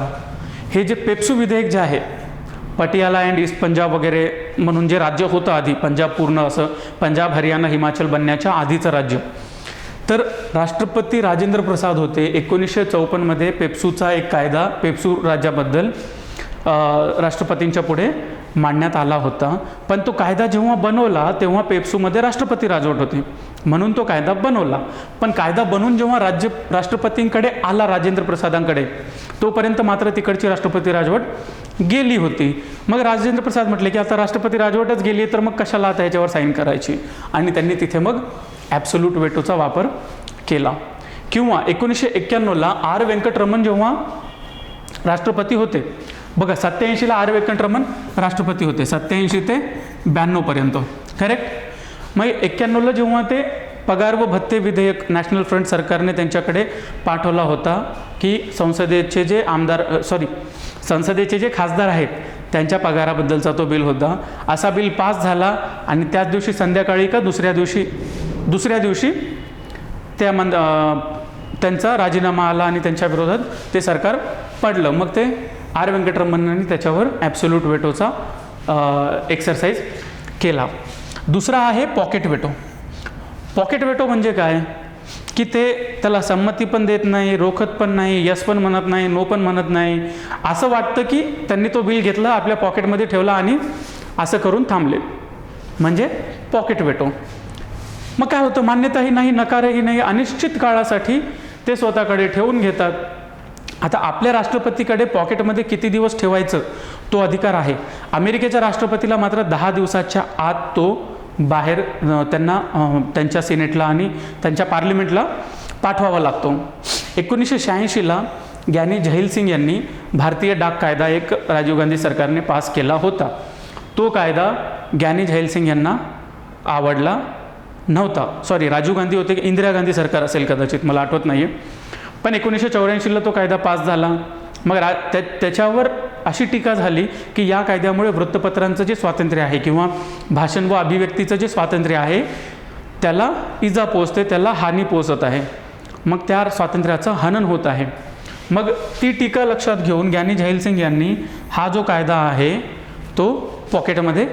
हे जे पेप्सू विधेयक जे आहे, पटियाला अँड ईस्ट पंजाब वगैरे म्हणून जे राज्य होतं आधी, पंजाब पूर्ण असं पंजाब हरियाणा हिमाचल बनण्याच्या आधीचं राज्य, तर राष्ट्रपती राजेंद्र प्रसाद होते. 1954मध्ये पेप्सूचा एक कायदा पेप्सू राज्याबद्दल राष्ट्रपतींच्या पुढे मांडण्यात आला होता. पण तो कायदा जेव्हा बनवला तेव्हा पेप्सूमध्ये राष्ट्रपती राजवट होते, म्हणून तो कायदा बनवला. पण कायदा बनवून जेव्हा राष्ट्रपतींकडे आला, राजेंद्र प्रसादांकडे, तोपर्यंत मात्र तिकडची राष्ट्रपती राजवट गेली होती. मग राजेंद्र प्रसाद म्हटले की आता राष्ट्रपती राजवटच गेली तर मग कशाला आता याच्यावर साईन करायची, आणि त्यांनी तिथे मग ॲब्सोल्यूट वेटोचा वापर केला. किंवा 1991ला आर व्यंकटरमण जेव्हा राष्ट्रपती होते, बघा 87ला आर व्यंकटरमण राष्ट्रपती होते, 87 ते 92 पर्यंत, करेक्ट. मग 91ला जेव्हा ते पगार व भत्ते विधेयक नॅशनल फ्रंट सरकारने त्यांच्याकडे पाठवला होता की संसदेचे जे खासदार आहेत त्यांच्या पगाराबद्दलचा तो बिल होता. असा बिल पास झाला आणि त्याच दिवशी संध्याकाळी का दुसऱ्या दिवशी त्यांचा राजीनामा आला आणि त्यांच्या विरोधात ते सरकार पडलं. मग ते आर व्यंकटरमणांनी त्याच्यावर ॲब्सोल्यूट वेटोचा एक्सरसाइज केला. दुसरा आहे पॉकेट वेटो. पॉकेट वेटो म्हणजे काय की त्याला संमती पण देत नाही, रोखत पण नाही, यस पण म्हणत नाही, नो पण म्हणत नाही. असं वाटतं की त्यांनी तो बिल घेतला, आपल्या पॉकेटमध्ये ठेवला आणि असं करून थांबले, म्हणजे पॉकेट वेटो. मग काय होतं, मान्यताही नाही, नकारही नाही, अनिश्चित काळासाठी ते स्वतःकडे ठेवून घेतात. आता आपल्या राष्ट्रपतीकडे पॉकेटमध्ये किती दिवस ठेवायचं तो अधिकार आहे. अमेरिकेच्या राष्ट्रपतीला मात्र 10 दिवसाच्या आत तो बाहेर त्यांच्या सिनेटला आणि त्यांच्या पार्लिमेंटला पाठवावा लागतो. 1986ला ग्यानी झैल सिंग यांनी भारतीय डाक कायदा एक राजीव गांधी सरकारने पास केला होता. तो कायदा ग्यानी झैल सिंग यांना आवडला नव्हता. राजीव गांधी होते की इंदिरा गांधी सरकार असेल कदाचित, मला आठवत नाही आहे. पण 1984ला तो कायदा पास झाला. मग त्याच्यावर अशी टीका झाली की या कायद्यामुळे वृत्तपत्रांचं जे स्वातंत्र्य आहे किंवा भाषण व अभिव्यक्तीचं जे स्वातंत्र्य आहे त्याला इजा पोचते, त्याला हानी पोचत आहे, मग त्या स्वातंत्र्याचं हनन होत आहे. मग ती टीका लक्षात घेऊन ग्यानी झैल सिंग यांनी हा जो कायदा आहे तो पॉकेटमध्ये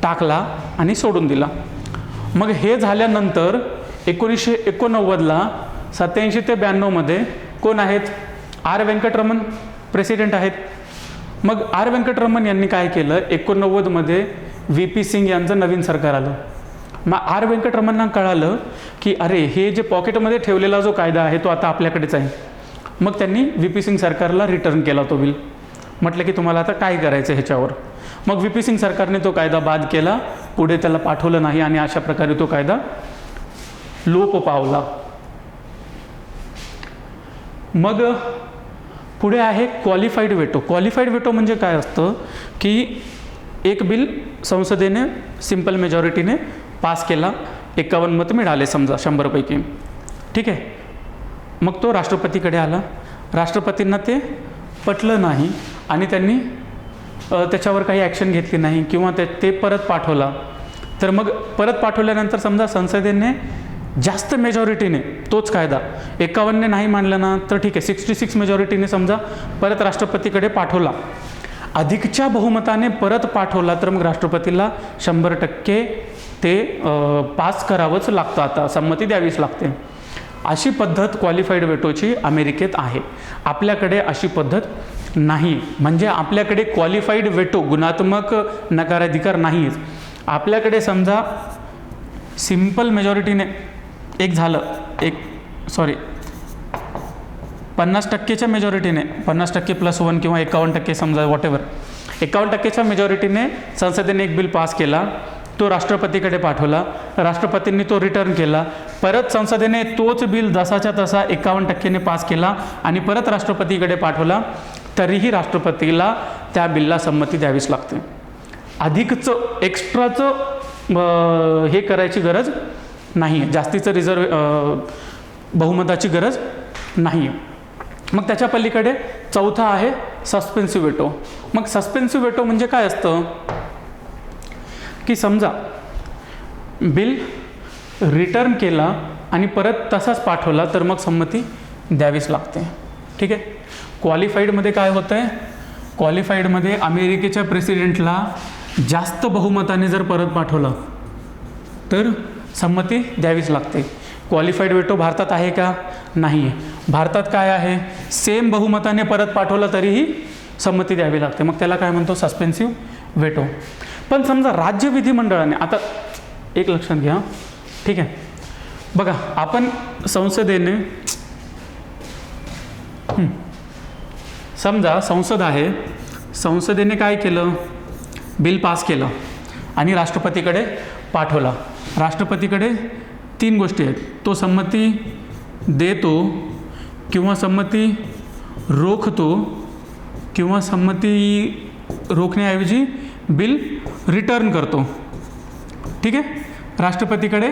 टाकला आणि सोडून दिला. मग हे झाल्यानंतर 1989ला 87 ते 92मध्ये कोण आहेत, आर व्यंकटरमण प्रेसिडेंट आहेत. मग आर व्यंकटरमण यांनी काय केलं, 89मध्ये VP सिंग यांचं नवीन सरकार आलं. मग आर व्यंकटरमणांना कळालं की अरे हे जे पॉकेटमध्ये ठेवलेला जो कायदा आहे तो आता आपल्याकडेच आहे, मग त्यांनी VP सिंग सरकारला रिटर्न केला तो बिल. म्हटलं की तुम्हाला आता काय करायचं ह्याच्यावर. मग VP सिंग सरकारने तो कायदा बाद केला, पुढे त्याला पाठवलं नाही आणि अशा प्रकारे तो कायदा लोप पावला. मग पुढे आहे क्वालिफाईड वेटो. क्वालिफाईड वेटो म्हणजे काय असतं की एक बिल संसदेने सिंपल मेजॉरिटीने पास केला, 51 मत मिळाले समजा 100 पैकी, ठीक आहे. मग तो राष्ट्रपतीकडे आला, राष्ट्रपतींना ते पटलं नाही आणि त्यांनी त्याच्यावर काही ॲक्शन घेतली नाही किंवा ते परत पाठवला. तर मग परत पाठवल्यानंतर समजा संसदेने जास्त मेजॉरिटीने तोच कायदा 51ने नाही मानलं ना, तर ठीक आहे 66 मेजॉरिटीने समजा परत राष्ट्रपतीकडे पाठवला, अधिकच्या बहुमताने परत पाठवला, तर मग राष्ट्रपतीला 100% ते पास करावंच लागतं, आता संमती द्यावीच लागते. अशी पद्धत क्वालिफाईड वेटोची अमेरिकेत आहे. आपल्याकडे अशी पद्धत नाही. म्हणजे आपल्याकडे क्वालिफाईड वेटो गुणात्मक नकाराधिकार नाहीच. आपल्याकडे समजा सिंपल मेजॉरिटीने एक झालं, 50%च्या मेजॉरिटीने, 50% + 1 किंवा 51% समजा वॉटेवर, 51%च्या मेजॉरिटीने संसदेने एक बिल पास केला, तो राष्ट्रपतीकडे पाठवला, राष्ट्रपतींनी तो रिटर्न केला, परत संसदेने तोच बिल जसाच्या तसा 51%ने पास केला आणि परत राष्ट्रपतीकडे पाठवला, तरीही राष्ट्रपतीला त्या बिलला संमती द्यावीच लागते. अधिकचं एक्स्ट्राचं हे करायची गरज नाही आहे, जास्तीचं बहुमताची गरज नाही आहे. मग त्याच्या पलीकडे चौथा आहे सस्पेन्सिव्ह वेटो. मग सस्पेन्सिव्ह वेटो म्हणजे काय असतं की समजा बिल रिटर्न केला आणि परत तसाच पाठवला, तर मग संमती द्यावीच लागते, ठीक आहे. क्वालिफाईडमध्ये काय होतं आहे, क्वालिफाईडमध्ये अमेरिकेच्या प्रेसिडेंटला जास्त बहुमताने जर परत पाठवलं तर संमती द्यावीच लागते. क्वालिफाईड वेटो भारतात आहे का, नाही आहे. भारतात काय आहे, सेम बहुमताने परत पाठवलं तरीही संमती द्यावी लागते. मग त्याला काय म्हणतो, सस्पेन्सिव्ह वेटो. पण समजा राज्य विधिमंडळाने, आता एक लक्षात घ्या, ठीक आहे. बघा आपण संसदेने समजा संसद आहे, संसदेने काय केलं, बिल पास केलं आणि राष्ट्रपतीकडे पाठवला. राष्ट्रपतीकडे 3 गोष्टी आहेत, तो संमती देतो किंवा संमती रोखतो किंवा संमती रोखण्याऐवजी बिल रिटर्न करतो, ठीक आहे. राष्ट्रपतीकडे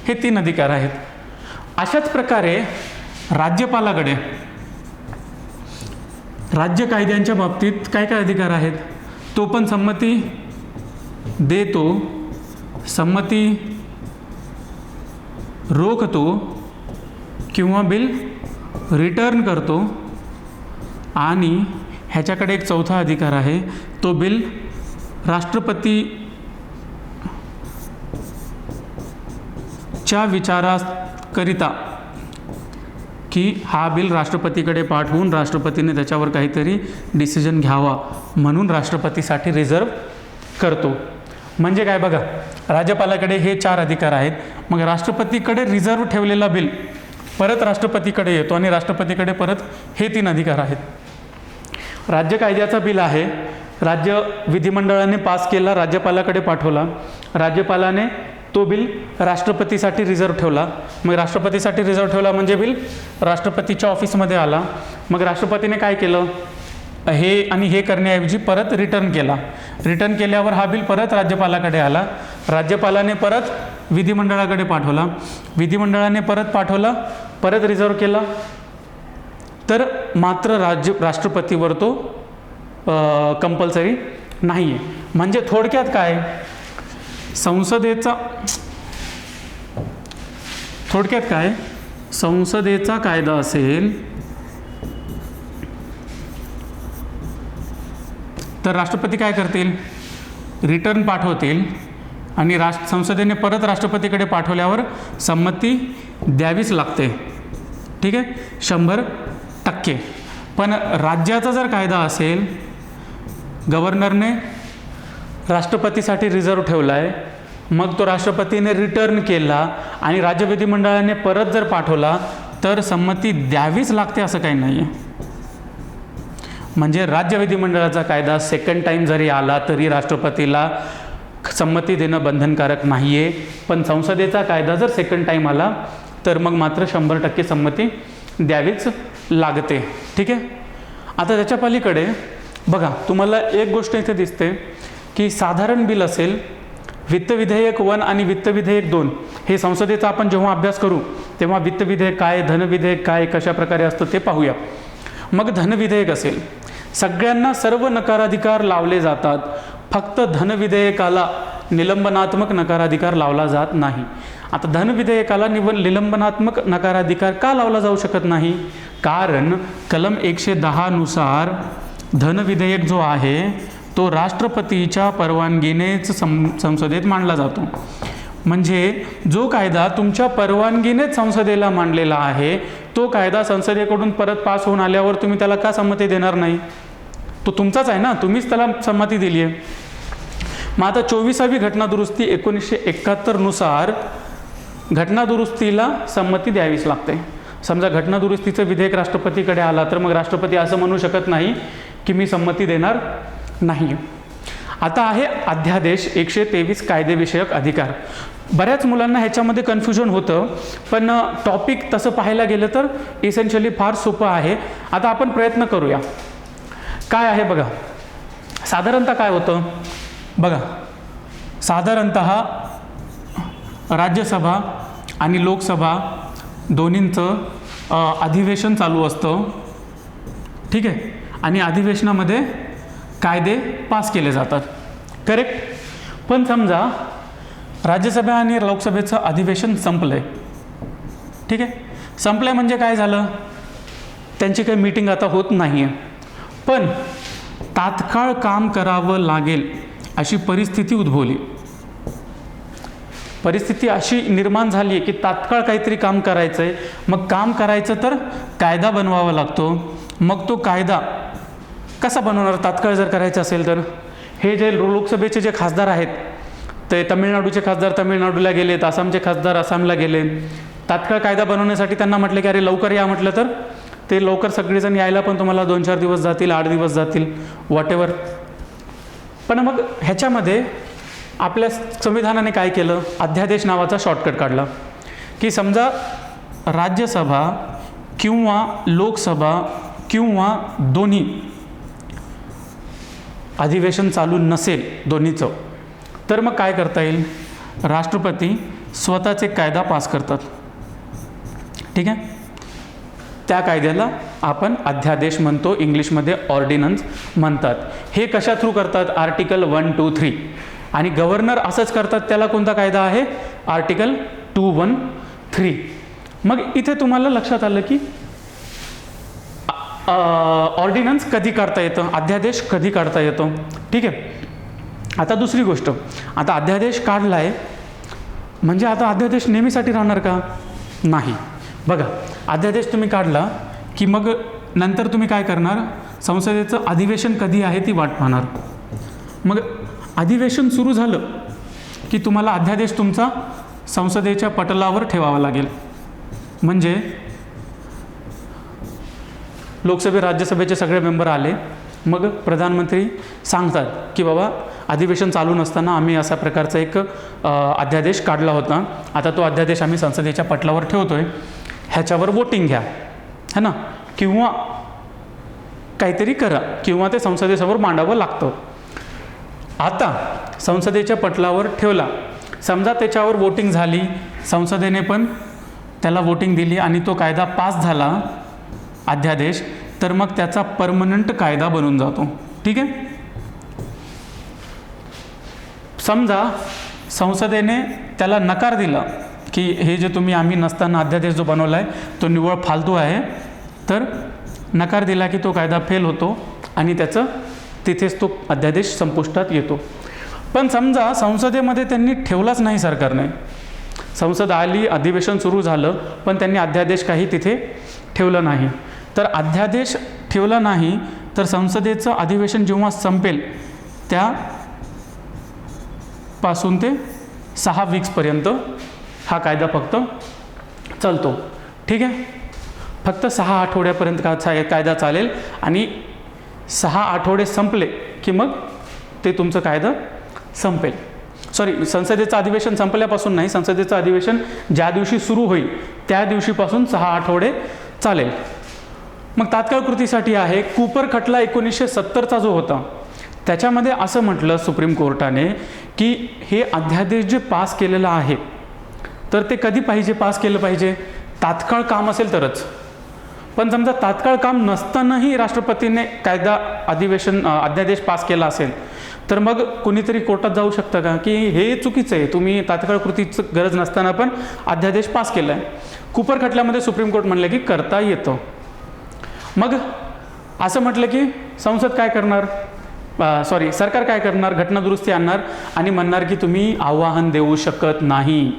हे 3 अधिकार आहेत. अशाच प्रकारे राज्यपालाकडे राज्य कायद्यांच्या बाबतीत काय काय अधिकार आहेत, तो पण संमती देतो, संमती रोखतो किंवा बिल रिटर्न करतो आणि ह्याच्याकडे एक चौथा अधिकार आहे, तो बिल राष्ट्रपतीच्या विचाराकरिता की हा बिल राष्ट्रपतीकडे पाठवून राष्ट्रपतीने त्याच्यावर काहीतरी डिसिजन घ्यावा म्हणून राष्ट्रपतीसाठी रिझर्व करतो. म्हणजे काय बघा, राज्यपालाकडे हे 4 अधिकार आहेत. मग राष्ट्रपतीकडे रिझर्व ठेवलेला बिल परत राष्ट्रपतीकडे येतो आणि राष्ट्रपतीकडे परत हे 3 अधिकार आहेत. राज्य कायद्याचा बिल आहे, राज्य विधिमंडळाने पास केला, राज्यपालाकडे पाठवला, राज्यपालाने तो बिल राष्ट्रपतीसाठी रिझर्व ठेवला. मग राष्ट्रपतीसाठी रिझर्व ठेवला म्हणजे बिल राष्ट्रपतीच्या ऑफिसमध्ये आला. मग राष्ट्रपतीने काय केलं, हे आणि हे करण्याऐवजी परत रिटर्न केला. रिटर्न केल्यावर हा बिल परत राज्यपालाकडे आला, राज्यपालाने परत विधिमंडळाकडे पाठवला, विधिमंडळाने परत पाठवला, परत रिझर्व केला, तर मात्र राष्ट्रपतीवर तो कंपल्सरी नाही आहे. म्हणजे थोडक्यात काय, संसदेचा कायदा असेल तर राष्ट्रपती काय करतील, रिटर्न पाठवतील आणि संसदेने परत राष्ट्रपतीकडे पाठवल्यावर संमती द्यावीच लागते, ठीक आहे, 100%. पण राज्याचा जर कायदा असेल, गव्हर्नरने राष्ट्रपतीसाठी रिझर्व ठेवला आहे, मग तो राष्ट्रपतीने रिटर्न केला आणि राज्य विधिमंडळाने परत जर पाठवला तर संमती द्यावीच लागते असं काही नाही आहे. म्हणजे राज्य विधिमंडळाचा कायदा सेकंड टाईम जरी आला तरी राष्ट्रपतीला संमती देणं बंधनकारक नाही आहे, पण संसदेचा कायदा जर सेकंड टाईम आला तर मग मात्र 100% संमती द्यावीच लागते. ठीक आहे. आता त्याच्या पलीकडे बघा, तुम्हाला एक गोष्ट इथे दिसते की साधारण बिल असेल, वित्त विधेयक 1 आणि वित्त विधेयक 2 हे संसदेचा आपण जेव्हा अभ्यास करू तेव्हा वित्त विधेयक काय, धन विधेयक काय, कशा प्रकारे असतं ते पाहूया. मग धन विधेयक असेल, सगळ्यांना सर्व नकाराधिकार लावले जातात, फक्त धन विधेयकाला निलंबनात्मक नकाराधिकार लावला जात नाही. आता धन विधेयकाला निलंबनात्मक नकाराधिकार का लावला जाऊ शकत नाही? कारण कलम 110 नुसार धन विधेयक जो आहे तो राष्ट्रपतीच्या परवानगीनेच संसदेत मांडला जातो. म्हणजे जो कायदा तुमच्या परवानगीनेच संसदेला मांडलेला आहे तो कायदा संसदेकडून परत पास होऊन आल्यावर तुम्ही त्याला का संमती देणार नाही? तो तुमचाच आहे ना, तुम्हीच त्याला संमती दिली आहे. मग आता 24वी घटनादुरुस्ती 1971 नुसार घटनादुरुस्तीला संमती द्यावीच लागते. समजा घटनादुरुस्तीचं विधेयक राष्ट्रपतीकडे आला तर मग राष्ट्रपती असं म्हणू शकत नाही की मी संमती देणार नाही. आता आहे अध्यादेश 123 कायदेविषयक अधिकार. बऱ्याच मुलांना ह्याच्यामध्ये कन्फ्युजन होतं, पण टॉपिक तसं पाहायला गेलं तर इसेन्शियली फार सोपं आहे. आता आपण प्रयत्न करूया. काय आहे बघा, साधारणतः काय होतं बघा, साधारणतः राज्यसभा आणि लोकसभा दोन्हींचं अधिवेशन चालू असतं. ठीक आहे. आणि अधिवेशनामध्ये कायदे पास केले जातात. करेक्ट. पण समजा राज्यसभा आणि लोकसभेचं अधिवेशन संपलंय. ठीक आहे. संपलंय म्हणजे काय झालं, त्यांची काही मीटिंग आता होत नाही आहे, पण तात्काळ काम करावं लागेल अशी परिस्थिती उद्भवली. परिस्थिती अशी निर्माण झाली आहे की तात्काळ काहीतरी काम करायचं आहे. मग काम करायचं तर कायदा बनवावा लागतो. मग तो कायदा कसा बनवणार तात्काळ जर करायचं असेल तर? हे जे लोकसभेचे जे खासदार आहेत ते तामिळनाडूचे खासदार तामिळनाडूला गेलेत, आसामचे खासदार आसामला गेले. तात्काळ कायदा बनवण्यासाठी त्यांना म्हटलं की अरे लवकर या, म्हटलं तर ते लवकर सगळेजण यायला पण तुम्हाला 2-4 दिवस जातील, 8 दिवस जातील, व्हॉटेवर. पण मग ह्याच्यामध्ये आपल्या संविधानाने काय केलं, अध्यादेश नावाचा शॉर्टकट काढला की समजा राज्यसभा किंवा लोकसभा किंवा दोन्ही अधिवेशन चालू नसेल दोन्हीचं, तर मग काय करता येईल, राष्ट्रपती स्वतःचे कायदा पास करतात. ठीक आहे. त्या कायद्याला आपण अध्यादेश म्हणतो, इंग्लिशमध्ये ऑर्डिनन्स म्हणतात. हे कशा थ्रू करतात, आर्टिकल 1, 2, 3. आणि गव्हर्नर असंच करतात, त्याला कोणता कायदा आहे, आर्टिकल 213. मग इथे तुम्हाला लक्षात आलं की ऑर्डिनन्स कधी काढता येतं, अध्यादेश कधी काढता येतो. ठीक आहे. आता दुसरी गोष्ट, आता अध्यादेश काढला आहे म्हणजे आता अध्यादेश नेहमीसाठी राहणार का? नाही. बघा, अध्यादेश तुम्ही काढला की मग नंतर तुम्ही काय करणार, संसदेचं अधिवेशन कधी आहे ती वाट पाहणार. मग अधिवेशन सुरू झालं की तुम्हाला अध्यादेश तुमचा संसदेच्या पटलावर ठेवावा लागेल. म्हणजे लोकसभे राज्यसभेचे सगळे मेंबर आले, मग प्रधानमंत्री सांगतात की बाबा अधिवेशन चालू नसताना आम्ही असा प्रकारचा एक अध्यादेश काढला होता, आता तो अध्यादेश आम्ही संसदेच्या पटलावर ठेवतोय, ह्याच्यावर वोटिंग घ्या, है ना, किंवा काहीतरी करा, किंवा ते संसदेसमोर मांडावं लागतं. आता संसदेच्या पटलावर ठेवला, समजा त्याच्यावर वोटिंग झाली, संसदेने पण त्याला वोटिंग दिली आणि तो कायदा पास झाला अध्यादेश, तर मग त्याचा परमनंट कायदा बनून जातो. ठीक आहे. समजा संसदेने त्याला नकार दिला की हे जे तुम्ही आम्ही नसताना अध्यादेश जो बनवला आहे तो निव्वळ फालतू आहे, तर नकार दिला की तो कायदा फेल होतो आणि त्याचं तिथेच तो अध्यादेश संपुष्टात येतो. पण समजा संसदेमध्ये त्यांनी ठेवलाच नाही, सरकारने, संसद आली, अधिवेशन सुरू झालं, पण त्यांनी अध्यादेश काही तिथे ठेवलं नाही, तर अध्यादेश ठेवला नाही तर संसदेचं अधिवेशन जेव्हा संपेल त्यापासून ते 6 वीक्सपर्यंत हा कायदा फक्त चालतो. ठीक आहे. फक्त 6 आठवड्यापर्यंत कायदा चालेल आणि 6 आठवडे संपले की मग ते तुमचं कायदा संपेल. संसदेचं अधिवेशन संपल्यापासून नाही, संसदेचं अधिवेशन ज्या दिवशी सुरू होईल त्या दिवशीपासून 6 आठवडे चालेल. मग तात्काळ कृतीसाठी आहे कूपर खटला 1970चा जो होता त्याच्यामध्ये असं म्हटलं सुप्रीम कोर्टाने की हे अध्यादेश जे पास केलेलं आहे तर ते कधी पास केलं पाहिजे, तात्काळ काम असेल तरच. पण समजा तात्काळ काम नसतानाही राष्ट्रपतीने अध्यादेश पास केला असेल तर मग कुणीतरी कोर्टात जाऊ शकतं का की हे चुकीचं आहे, तुम्ही तात्काळ कृतीची गरज नसताना पण अध्यादेश पास केला आहे. कूपर खटल्यामध्ये सुप्रीम कोर्ट म्हणलं की करता येतं. मग असं म्हटलं की संसद काय करणार, सरकार काय करणार, घटनादुरुस्ती आणणार आणि म्हणणार की तुम्ही आव्हान देऊ शकत नाही.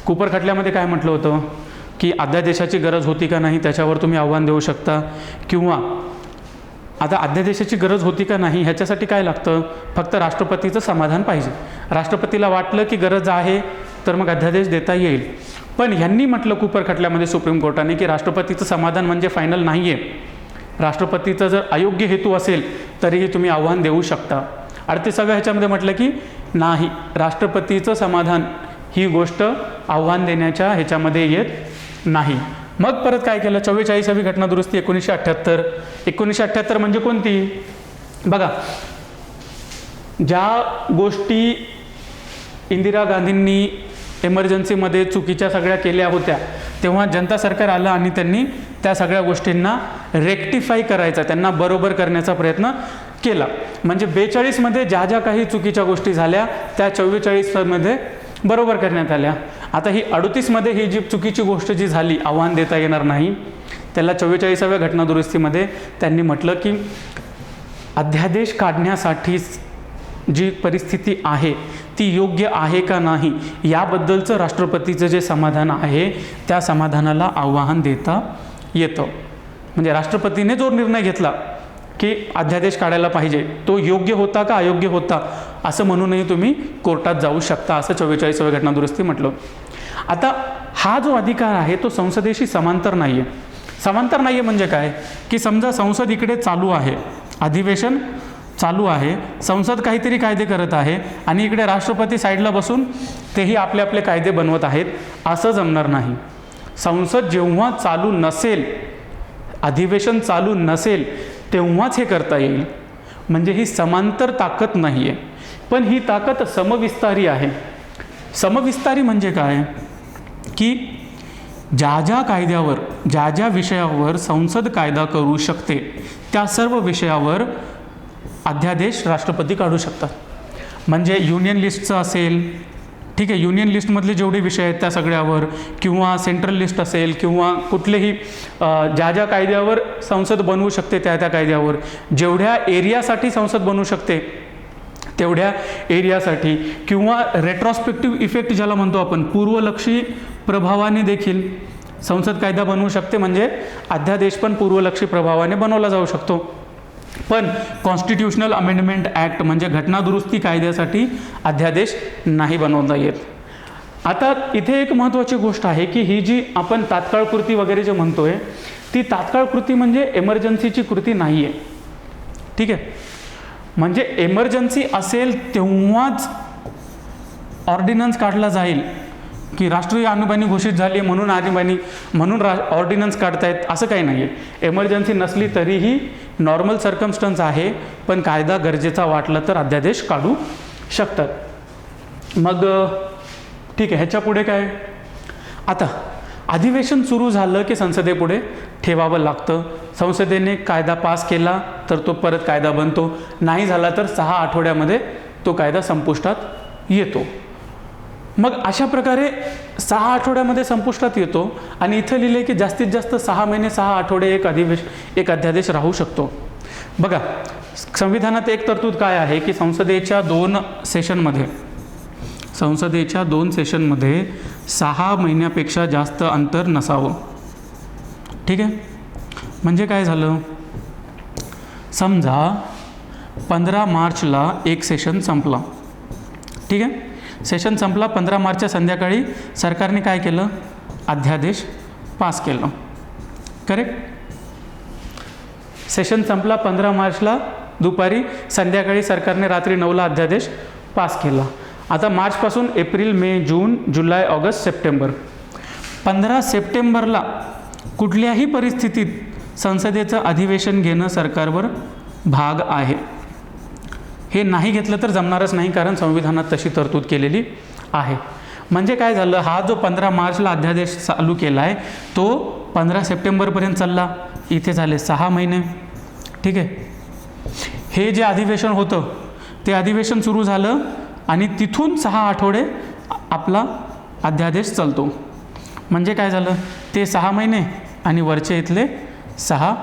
कूपर खटल्यामध्ये काय म्हटलं होतं की अध्यादेशाची गरज होती का नाही त्याच्यावर तुम्ही आव्हान देऊ शकता, किंवा आता अध्यादेशाची गरज होती का नाही ह्याच्यासाठी काय लागतं, फक्त राष्ट्रपतीचं समाधान पाहिजे. राष्ट्रपतीला वाटलं की गरज आहे तर मग अध्यादेश देता येईल. पण ह्यांनी म्हटलं कूपर खटल्यामध्ये सुप्रीम कोर्टाने की राष्ट्रपतीचं समाधान म्हणजे फायनल नाही आहे, राष्ट्रपतीचा जर अयोग्य हेतू असेल तरीही तुम्ही आव्हान देऊ शकता. 38व्या ह्याच्यामध्ये म्हटलं की नाही, राष्ट्रपतीचं समाधान ही गोष्ट आव्हान देण्याच्या ह्याच्यामध्ये येत नाही. मग परत काय केलं, 44वी घटनादुरुस्ती 1978 म्हणजे कोणती, बघा ज्या गोष्टी इंदिरा गांधींनी एमर्जन्सीमध्ये चुकीच्या सगळ्या केल्या होत्या तेव्हा जनता सरकार आलं आणि त्यांनी त्या सगळ्या गोष्टींना रेक्टिफाय करायचा, त्यांना बरोबर करण्याचा प्रयत्न केला. म्हणजे 42मध्ये ज्या ज्या काही चुकीच्या गोष्टी झाल्या त्या 44मध्ये बरोबर करण्यात आल्या. आता ही 38मध्ये ही जी चुकीची गोष्ट जी झाली, आव्हान देता येणार नाही, त्याला 44व्या घटनादुरुस्तीमध्ये त्यांनी म्हटलं की अध्यादेश काढण्यासाठी जी परिस्थिती आहे ती योग्य आहे का नाही याबद्दलचं राष्ट्रपतीचं जे समाधान आहे त्या समाधानाला आव्हान देता येतं. म्हणजे राष्ट्रपतीने जो निर्णय घेतला की अध्यादेश काढायला पाहिजे तो योग्य होता का अयोग्य होता असं म्हणूनही तुम्ही कोर्टात जाऊ शकता, असं 44व्या घटनादुरुस्ती म्हटलं. आता हा जो अधिकार आहे तो संसदेशी समांतर नाही आहे. समांतर नाही आहे म्हणजे काय की समजा संसद इकडे चालू आहे, अधिवेशन चालू आहे, संसद काहीतरी कायदे करत आहे आणि इकडे राष्ट्रपती साईडला बसून तेही आपले आपले कायदे बनवत आहेत, असं जमणार नाही. संसद जेव्हा चालू नसेल, अधिवेशन चालू नसेल तेव्हाच हे करता येईल. म्हणजे ही समांतर ताकद नाही आहे, पण ही ताकद समविस्तारी आहे. समविस्तारी म्हणजे काय की ज्या ज्या कायद्यावर ज्या ज्या विषयावर संसद कायदा करू शकते त्या सर्व विषयावर अध्यादेश राष्ट्रपती काढू शकतात. म्हणजे युनियन लिस्टचं असेल, ठीक आहे, युनियन लिस्टमधले जेवढे विषय आहेत त्या सगळ्यावर, किंवा सेंट्रल लिस्ट असेल, किंवा कुठलेही ज्या ज्या कायद्यावर संसद बनवू शकते त्या त्या कायद्यावर, जेवढ्या एरियासाठी संसद बनवू शकते तेवढ्या एरियासाठी, किंवा रेट्रॉस्पेक्टिव्ह इफेक्ट ज्याला म्हणतो आपण, पूर्वलक्षी प्रभावाने देखील संसद कायदा बनवू शकते. म्हणजे अध्यादेश पण पूर्वलक्षी प्रभावाने बनवला जाऊ शकतो. पण कॉन्स्टिट्यूशनल अमेंडमेंट ॲक्ट म्हणजे घटनादुरुस्ती कायद्यासाठी अध्यादेश नाही बनवता येत. आता इथे एक महत्त्वाची गोष्ट आहे की ही जी आपण तात्काळ कृती वगैरे जे म्हणतोय ती तात्काळ कृती म्हणजे एमर्जन्सीची कृती नाही आहे, ठीक आहे. म्हणजे एमर्जन्सी असेल तेव्हाच ऑर्डिनन्स काढला जाईल की राष्ट्रीय आणीबाणी घोषित झाली म्हणून म्हणून ऑर्डिनन्स काढतायत असं काही नाही आहे. एमर्जन्सी नसली तरीही नॉर्मल सर्कमस्टन्स आहे, पण कायदा गरजेचा वाटला तर अध्यादेश काढू शकतात. मग ठीक आहे, ह्याच्या पुढे काय, आता अधिवेशन सुरू झालं की संसदेपुढे ठेवावं लागतं. संसदेने कायदा पास केला तर तो परत कायदा बनतो, नाही झाला तर 6 आठवड्यामध्ये तो कायदा संपुष्टात येतो. मग अशा प्रकारे 6 आठवड्यामध्ये संपुष्टात येतो आणि इथं लिहिले की जास्तीत जास्त 6 महिने 6 आठवडे एक अध्यादेश राहू शकतो. बघा संविधानात एक तरतूद काय आहे की संसदेच्या 2 सेशनमध्ये 6 महिन्यापेक्षा जास्त अंतर नसावं, ठीक आहे. म्हणजे काय झालं, समजा 15 मार्चला एक सेशन संपला, ठीक आहे. सेशन संपला, 15 मार्चच्या संध्याकाळी सरकारने काय केलं, अध्यादेश पास केलं, करेक्ट. सेशन संपला 15 मार्चला दुपारी. संध्याकाळी सरकारने रात्री 9ला अध्यादेश पास केला. आता मार्चपासून एप्रिल, मे, जून, जुलै, ऑगस्ट, सप्टेंबर. 15 सप्टेंबरला कुठल्याही परिस्थितीत संसदेचं अधिवेशन घेणं सरकारवर भाग आहे. हे नाही घेतलं तर जमणारच नाही, कारण संविधानात तशी तरतूद केलेली आहे. म्हणजे काय झालं, हा जो 15 मार्चला अध्यादेश चालू केला आहे तो 15 सप्टेंबरपर्यंत चालला. इथे झाले 6 महिने. ठीक आहे. हे जे अधिवेशन होतं ते अधिवेशन सुरू झालं आणि तिथून 6 आठवडे आपला अध्यादेश चालतो. म्हणजे काय झालं, ते 6 महिने आणि वरचे इथले 6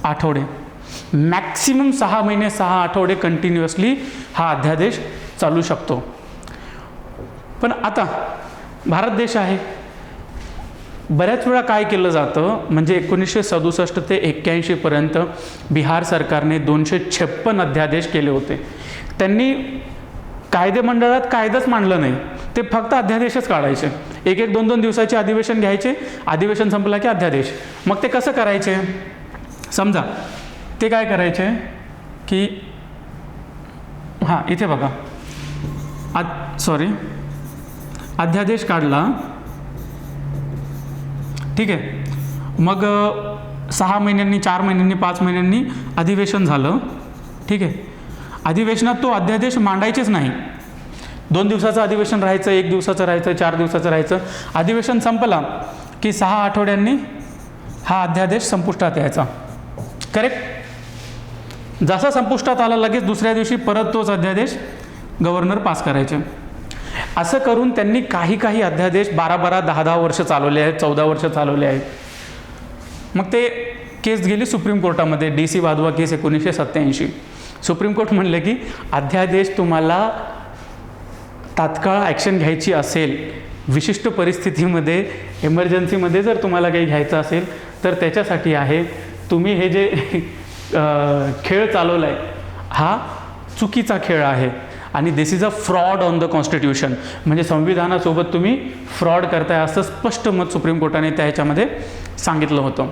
आठवडे. मॅक्सिमम 6 महिने 6 आठवडे कंटिन्युअसली हा अध्यादेश चालू शकतो. पण आता भारत देश आहे. बऱ्याच वेळा काय केलं जातं, म्हणजे 1967 ते 81 पर्यंत बिहार सरकारने 256 अध्यादेश केले होते. त्यांनी कायदेमंडळात कायदाच मांडलं नाही, ते फक्त अध्यादेशच काढायचे. 1-2 दिवसाचे अधिवेशन घ्यायचे, अधिवेशन संपला की अध्यादेश. मग ते कसं करायचे, समजा ते काय करायचे की हां इथे बघा, अध्यादेश काढला. ठीक आहे. मग 6 महिन्यांनी, 4 महिन्यांनी, 5 महिन्यांनी अधिवेशन झालं. ठीक आहे. अधिवेशनात तो अध्यादेश मांडायचेच नाही. 2 दिवसाचं अधिवेशन राहायचं, 1 दिवसाचं राहायचं, 4 दिवसाचं राहायचं. अधिवेशन संपला की 6 आठवड्यांनी हा अध्यादेश संपुष्टात यायचा. करेक्ट. जसा संपुष्टात आला लगेच दुसऱ्या दिवशी परत तोच अध्यादेश गव्हर्नर पास करायचे. असं करून त्यांनी काही अध्यादेश 12-12, 10-10 वर्ष चालवले आहेत, 14 वर्ष चालवले आहेत. मग ते केस गेली सुप्रीम कोर्टामध्ये, DC वाधवा केस 1987. सुप्रीम कोर्ट म्हणले की अध्यादेश तुम्हाला तात्काळ ॲक्शन घ्यायची असेल, विशिष्ट परिस्थितीमध्ये, इमर्जन्सीमध्ये जर तुम्हाला काही घ्यायचं असेल तर त्याच्यासाठी आहे. तुम्ही हे जे खेळ चालवला आहे हा चुकीचा खेळ आहे आणि this is a fraud on the constitution. म्हणजे संविधानासोबत तुम्ही फ्रॉड करताय असं स्पष्ट मत सुप्रीम कोर्टाने त्या ह्याच्यामध्ये सांगितलं होतं.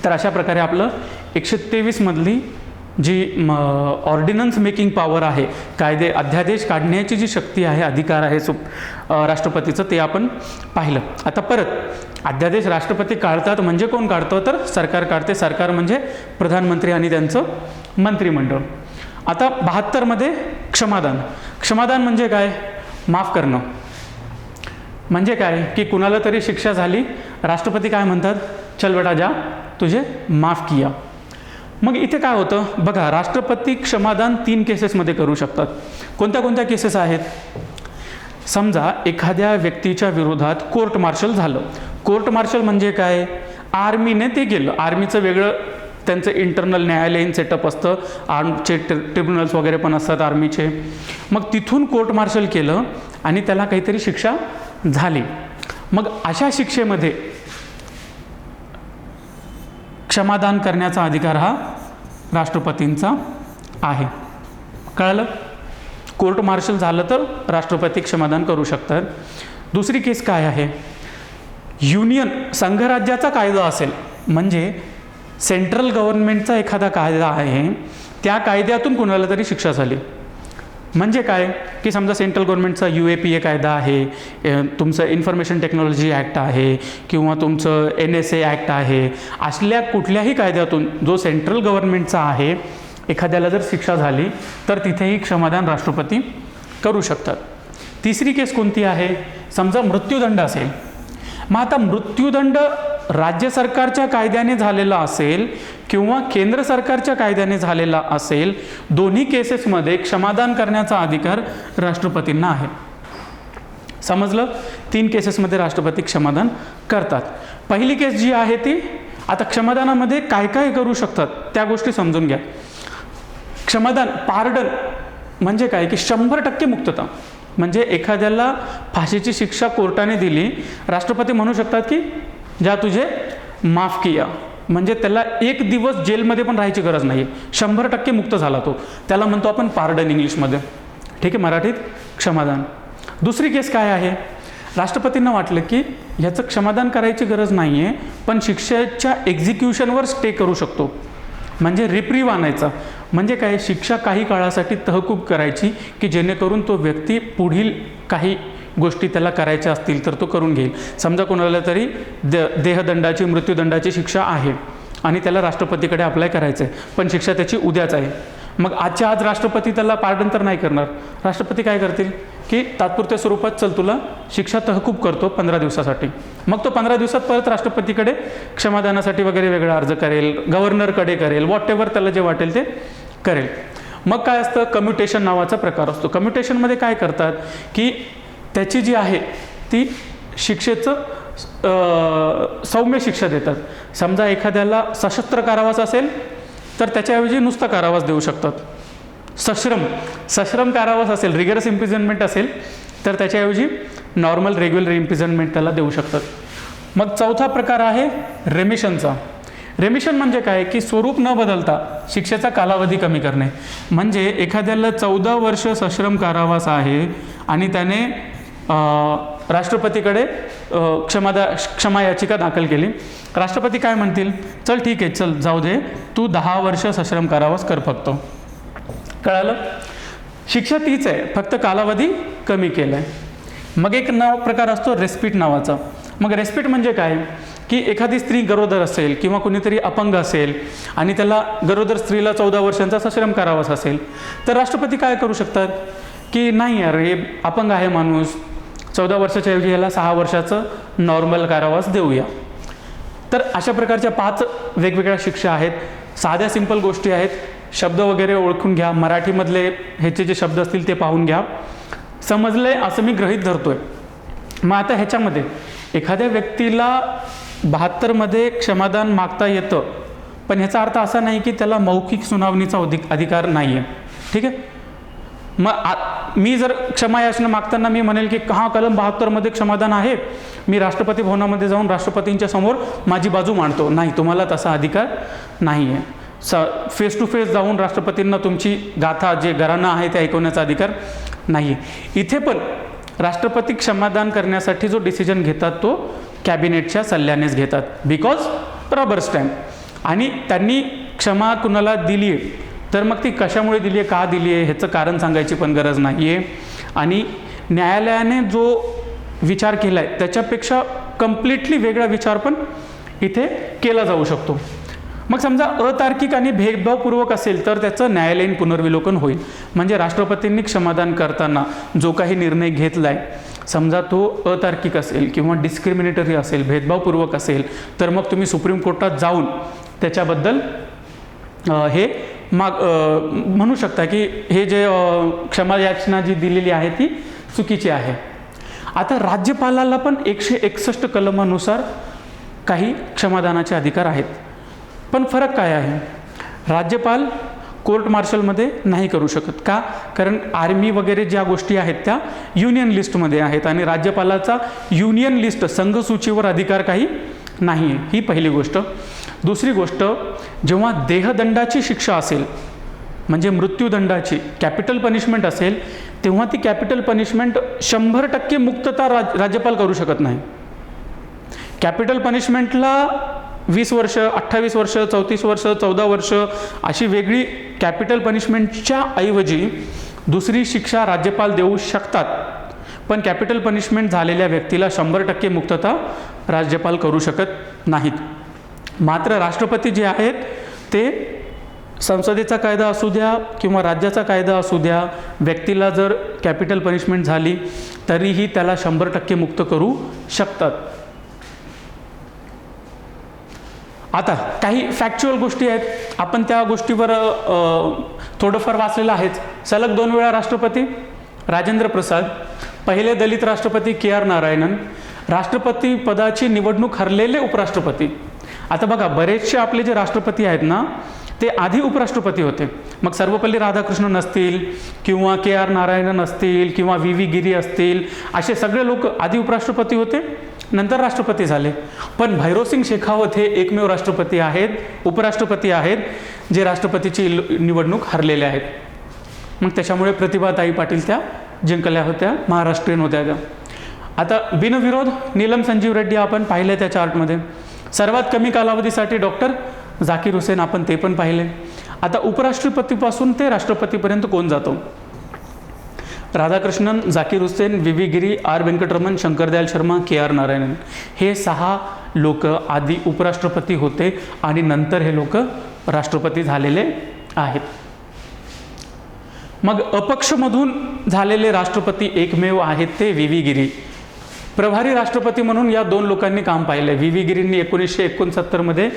तर अशा प्रकारे आपलं 123 मधली जी ऑर्डिनन्स मेकिंग पॉवर आहे, कायदे अध्यादेश काढण्याची जी शक्ती आहे, अधिकार आहे राष्ट्रपतीचं, ते आपण पाहिलं. आता परत अध्यादेश राष्ट्रपती काढतात म्हणजे कोण काढतं, तर सरकार काढते. सरकार म्हणजे प्रधानमंत्री आणि त्यांचं मंत्रिमंडळ. आता 72 मध्ये क्षमादान म्हणजे काय, माफ करणं. म्हणजे काय की कुणाला तरी शिक्षा झाली, राष्ट्रपती काय म्हणतात, चल बेटा जा, तुझे माफ किया. मग इथे काय होतं बघा, राष्ट्रपती क्षमादान 3 केसेसमध्ये करू शकतात. कोणत्या केसेस आहेत, समजा एखाद्या व्यक्तीच्या विरोधात कोर्ट मार्शल झालं. कोर्ट मार्शल म्हणजे काय, आर्मीने ते केलं. आर्मीचं वेगळं त्यांचं इंटरनल न्यायालयीन सेटअप असतं, आर्मचे ट्रिब्युनल्स वगैरे पण असतात आर्मीचे. मग तिथून कोर्ट मार्शल केलं आणि त्याला काहीतरी शिक्षा झाली. मग अशा शिक्षेमध्ये क्षमादान करण्याचा अधिकार हा राष्ट्रपतींचा आहे. कळलं. कोर्ट मार्शल झालं तर राष्ट्रपती क्षमादान करू शकतात. दुसरी केस काय आहे, युनियन संघराज्याचा कायदा असेल, म्हणजे सेंट्रल गव्हर्नमेंटचा एखादा कायदा आहे, त्या कायद्यातून कुणाला तरी शिक्षा झाली. म्हणजे काय की समजा सेंट्रल गव्हर्नमेंटचा UAPA कायदा आहे, तुमचं इन्फॉर्मेशन टेक्नॉलॉजी ॲक्ट आहे किंवा तुमचं NSA ॲक्ट आहे, असल्या कुठल्याही कायद्यातून जो सेंट्रल गव्हर्नमेंटचा आहे, एखाद्याला जर शिक्षा झाली तर तिथेही क्षमादान राष्ट्रपती करू शकतात. तिसरी केस कोणती आहे, समजा मृत्यूदंड असेल. मग आता मृत्यूदंड राज्य सरकारच्या कायद्याने झालेला असेल किंवा केंद्र सरकारच्या कायद्याने झालेला असेल, दोन्ही केसेसमध्ये क्षमादान करण्याचा अधिकार राष्ट्रपतींना आहे. समजलं. 3 केसेसमध्ये राष्ट्रपती क्षमादान करतात. पहिली केस जी आहे ती, आता क्षमादानामध्ये काय काय करू शकतात त्या गोष्टी समजून घ्या. क्षमादान, पार्डन म्हणजे काय की 100% मुक्तता. म्हणजे एखाद्याला फाशीची शिक्षा कोर्टाने दिली, राष्ट्रपती म्हणू शकतात की ज्या तुझे माफ किया, म्हणजे त्याला 1 दिवस जेलमध्ये पण राहायची गरज नाही, 100% मुक्त झाला तो. त्याला म्हणतो आपण पार्डन इंग्लिशमध्ये. ठीक आहे, मराठीत क्षमादान. दुसरी केस काय आहे, राष्ट्रपतींना वाटलं की ह्याचं क्षमादान करायची गरज नाही आहे, पण शिक्षेच्या एक्झिक्युशनवर स्टे करू शकतो, म्हणजे रिप्रीव्ह आणायचा. म्हणजे काय, शिक्षा काही काळासाठी तहकूब करायची की जेणेकरून तो व्यक्ती पुढील काही गोष्टी त्याला करायच्या असतील तर तो करून घेईल. समजा कोणाला तरी देहदंडाची, मृत्यूदंडाची शिक्षा आहे आणि त्याला राष्ट्रपतीकडे अप्लाय करायचं आहे, पण शिक्षा त्याची उद्याच आहे. मग आजच्या आज राष्ट्रपती त्याला पार्डन तर नाही करणार. राष्ट्रपती काय करतील की तात्पुरत्या स्वरूपात चल तुला शिक्षा तहकूब करतो 15 दिवसासाठी. मग तो 15 दिवसात परत राष्ट्रपतीकडे क्षमादानासाठी वगैरे वेगळा अर्ज करेल, गव्हर्नरकडे करेल, व्हॉट एव्हर त्याला जे वाटेल ते करेल. मग काय असतं, कम्युटेशन नावाचा प्रकार असतो. कम्युटेशनमध्ये काय करतात की त्याची जी आहे ती शिक्षेचं सौम्य शिक्षा देतात. समजा एखाद्याला सशस्त्र कारावास असेल तर त्याच्याऐवजी नुसता कारावास देऊ शकतात. सश्रम कारावास असेल, रिगरस इम्प्रिझनमेंट असेल तर त्याच्याऐवजी नॉर्मल रेग्युलर इम्प्रिझनमेंट त्याला देऊ शकतात. मग चौथा प्रकार आहे रेमिशनचा. रेमिशन म्हणजे काय की स्वरूप न बदलता शिक्षेचा कालावधी कमी करणे. म्हणजे एखाद्याला 14 वर्ष सश्रम कारावास आहे आणि त्याने राष्ट्रपतीकडे क्षमा याचिका दाखल केली. राष्ट्रपती काय म्हणतील, चल ठीक आहे, चल जाऊ दे, तू 10 वर्ष सश्रम कारावास कर फक्त. कळालं, शिक्षा तीच आहे, फक्त कालावधी कमी केला आहे. मग एक प्रकार असतो रेस्पिट नावाचा. मग रेस्पिट म्हणजे काय की एखादी स्त्री गरोदर असेल किंवा कोणीतरी अपंग असेल आणि त्याला गरोदर स्त्रीला 14 वर्षांचा सश्रम कारावास असेल तर राष्ट्रपती काय करू शकतात की नाही यार, हे अपंग आहे माणूस, 14 वर्षाच्या ऐवजी याला 6 वर्षाचं नॉर्मल कारावास देऊया. तर अशा प्रकारच्या 5 वेगवेगळ्या शिक्षा आहेत. साध्या सिंपल गोष्टी आहेत. शब्द वगैरे ओळखून घ्या, मराठीमधले ह्याचे जे शब्द असतील ते पाहून घ्या. समजले असं मी गृहीत धरतोय. मग आता ह्याच्यामध्ये एखाद्या व्यक्तीला 72 मध्ये क्षमादान मागता येतं, पण ह्याचा अर्थ असा नाही की त्याला मौखिक सुनावणीचा अधिकार नाही आहे. ठीक आहे, मग मी जर क्षमा याचना मागताना मी म्हणेल की हा कलम 72 मध्ये क्षमादान आहे, मी राष्ट्रपती भवनामध्ये जाऊन राष्ट्रपतींच्या समोर माझी बाजू मांडतो. नाही, तुम्हाला तसा अधिकार नाही आहे. फेस टू फेस जाऊन राष्ट्रपतींना तुमची गाथा जे घराणं आहे ते ऐकवण्याचा अधिकार नाही आहे. इथे पण राष्ट्रपती क्षमादान करण्यासाठी जो डिसिजन घेतात तो कॅबिनेटच्या सल्ल्यानेच घेतात, बिकॉज रबर स्टॅम्प. आणि त्यांनी क्षमा कुणाला दिली आहे तर मग ती कशामुळे दिली आहे, का दिली आहे, ह्याचं कारण सांगायची पण गरज नाही आहे. आणि न्यायालयाने जो विचार केला आहे त्याच्यापेक्षा कम्प्लिटली वेगळा विचार पण इथे केला जाऊ शकतो. मग समजा अतार्किक आणि भेदभावपूर्वक असेल तर त्याचं न्यायालयीन पुनर्विलोकन होईल. म्हणजे राष्ट्रपतींनी क्षमादान करताना जो काही निर्णय घेतला आहे, समजा तो अतार्किक असेल किंवा डिस्क्रिमिनेटरी असेल, भेदभावपूर्वक असेल, तर मग तुम्ही सुप्रीम कोर्टात जाऊन त्याच्याबद्दल हे म्हणू शकता की हे जे क्षमा याचना जी दिलेली आहे ती चुकीची आहे. आता राज्यपालाला पण 161 कलमानुसार काही क्षमादानाचे अधिकार आहेत. पण फरक काय आहे, राज्यपाल कोर्ट मार्शलमध्ये नाही करू शकत. का? कारण आर्मी वगैरे ज्या गोष्टी आहेत त्या युनियन लिस्टमध्ये आहेत आणि राज्यपालाचा युनियन लिस्ट संघसूचीवर अधिकार काही नाही आहे. ही पहिली गोष्ट. दुसरी गोष्ट, जेव्हा देहदंडाची शिक्षा असेल म्हणजे मृत्यूदंडाची कॅपिटल पनिशमेंट असेल तेव्हा ती कॅपिटल पनिशमेंट 100% मुक्तता राज्यपाल करू शकत नाही. कॅपिटल पनिशमेंटला 20 वर्ष, 28 वर्ष, 34 वर्ष, 14 वर्ष अशी वेगळी कॅपिटल पनिशमेंटच्या ऐवजी दुसरी शिक्षा राज्यपाल देऊ शकतात. पण कॅपिटल पनिशमेंट झालेल्या व्यक्तीला 100% मुक्तता राज्यपाल करू शकत नाहीत. मात्र राष्ट्रपती जे आहेत ते संसदेचा कायदा असू द्या किंवा राज्याचा कायदा असू द्या, व्यक्तीला जर कॅपिटल पनिशमेंट झाली तरीही त्याला 100% मुक्त करू शकतात. आता काही फॅक्च्युअल गोष्टी आहेत, आपण त्या गोष्टीवर थोडंफार वाचलेलं आहेच. सलग 2 वेळा राष्ट्रपती राजेंद्र प्रसाद, पहिले दलित राष्ट्रपती KR नारायणन, राष्ट्रपती पदाची निवडणूक हरलेले उपराष्ट्रपती. आता बघा, बरेचसे आपले जे राष्ट्रपती आहेत ना ते आधी उपराष्ट्रपती होते. मग सर्वपल्ली राधाकृष्णन असतील किंवा KR नारायणन असतील किंवा VV गिरी असतील, असे सगळे लोक आधी उपराष्ट्रपती होते, नंतर राष्ट्रपती झाले. पण भैरोसिंग शेखावत हे एकमेव राष्ट्रपती आहेत, उपराष्ट्रपती आहेत, जे राष्ट्रपतीची निवडणूक हरलेले आहेत. मग त्याच्यामुळे प्रतिभाताई पाटील त्या जिंकल्या होत्या, महाराष्ट्रीयन होत्या त्या. आता बिनविरोध नीलम संजीव रेड्डी आपण पाहिले त्या चार्टमध्ये. सर्वात कमी कालावधीसाठी डॉक्टर झाकीर हुसेन आपण ते पण पाहिले. आता उपराष्ट्रपतीपासून ते राष्ट्रपतीपर्यंत कोण जातो? राधाकृष्णन, झाकीर हुसेन, व्ही व्ही गिरी, आर व्यंकटरमण, शंकर दयाल शर्मा, के आर नारायणन, हे 6 लोक आधी उपराष्ट्रपती होते आणि नंतर हे लोक राष्ट्रपती झालेले आहेत. मग अपक्षमधून झालेले राष्ट्रपती एकमेव आहेत ते व्ही व्ही गिरी. प्रभारी राष्ट्रपती म्हणून या 2 लोकांनी काम पाहिलं. व्ही व्ही गिरींनी 1969 मध्ये,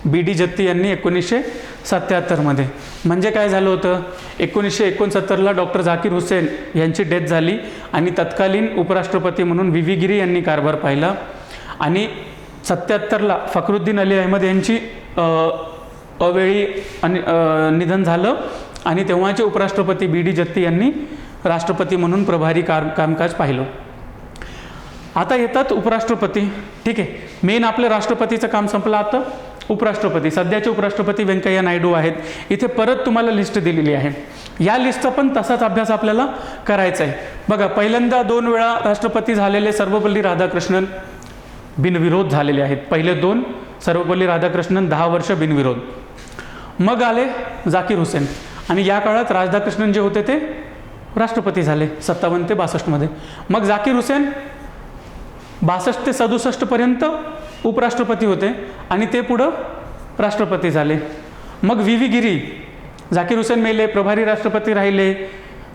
बी डी जत्ती यांनी 1977 मध्ये. म्हणजे काय झालं होतं, 1969ला डॉक्टर झाकीर हुसेन यांची डेथ झाली आणि तत्कालीन उपराष्ट्रपती म्हणून व्ही व्ही गिरी यांनी कारभार पाहिला. आणि 77ला फखरुद्दीन अली अहमद यांची अवेळी निधन झालं आणि तेव्हाचे उपराष्ट्रपती बी डी जत्ती यांनी राष्ट्रपती म्हणून प्रभारी कामकाज पाहिलं. आता येतात उपराष्ट्रपती. ठीक आहे, मेन आपलं राष्ट्रपतीचं काम संपलं. आता उपराष्ट्रपती, सध्याचे उपराष्ट्रपती व्यंकय्या नायडू आहेत. इथे परत तुम्हाला लिस्ट दिलेली आहे. या लिस्टचा पण तसाच अभ्यास आपल्याला करायचा आहे. बघा, पहिल्यांदा 2 वेळा राष्ट्रपती झालेले सर्वपल्ली राधाकृष्णन बिनविरोध झालेले आहेत. पहिले 2 सर्वपल्ली राधाकृष्णन 10 वर्ष बिनविरोध. मग आले झाकीर हुसेन आणि या काळात राधाकृष्णन जे होते ते राष्ट्रपती झाले 57 ते 62 मध्ये. मग झाकीर हुसेन 62 ते 67 पर्यंत उपराष्ट्रपती होते आणि ते पुढं राष्ट्रपती झाले. मग व्ही व्ही गिरी, झाकीर हुसेन मेले, प्रभारी राष्ट्रपती राहिले,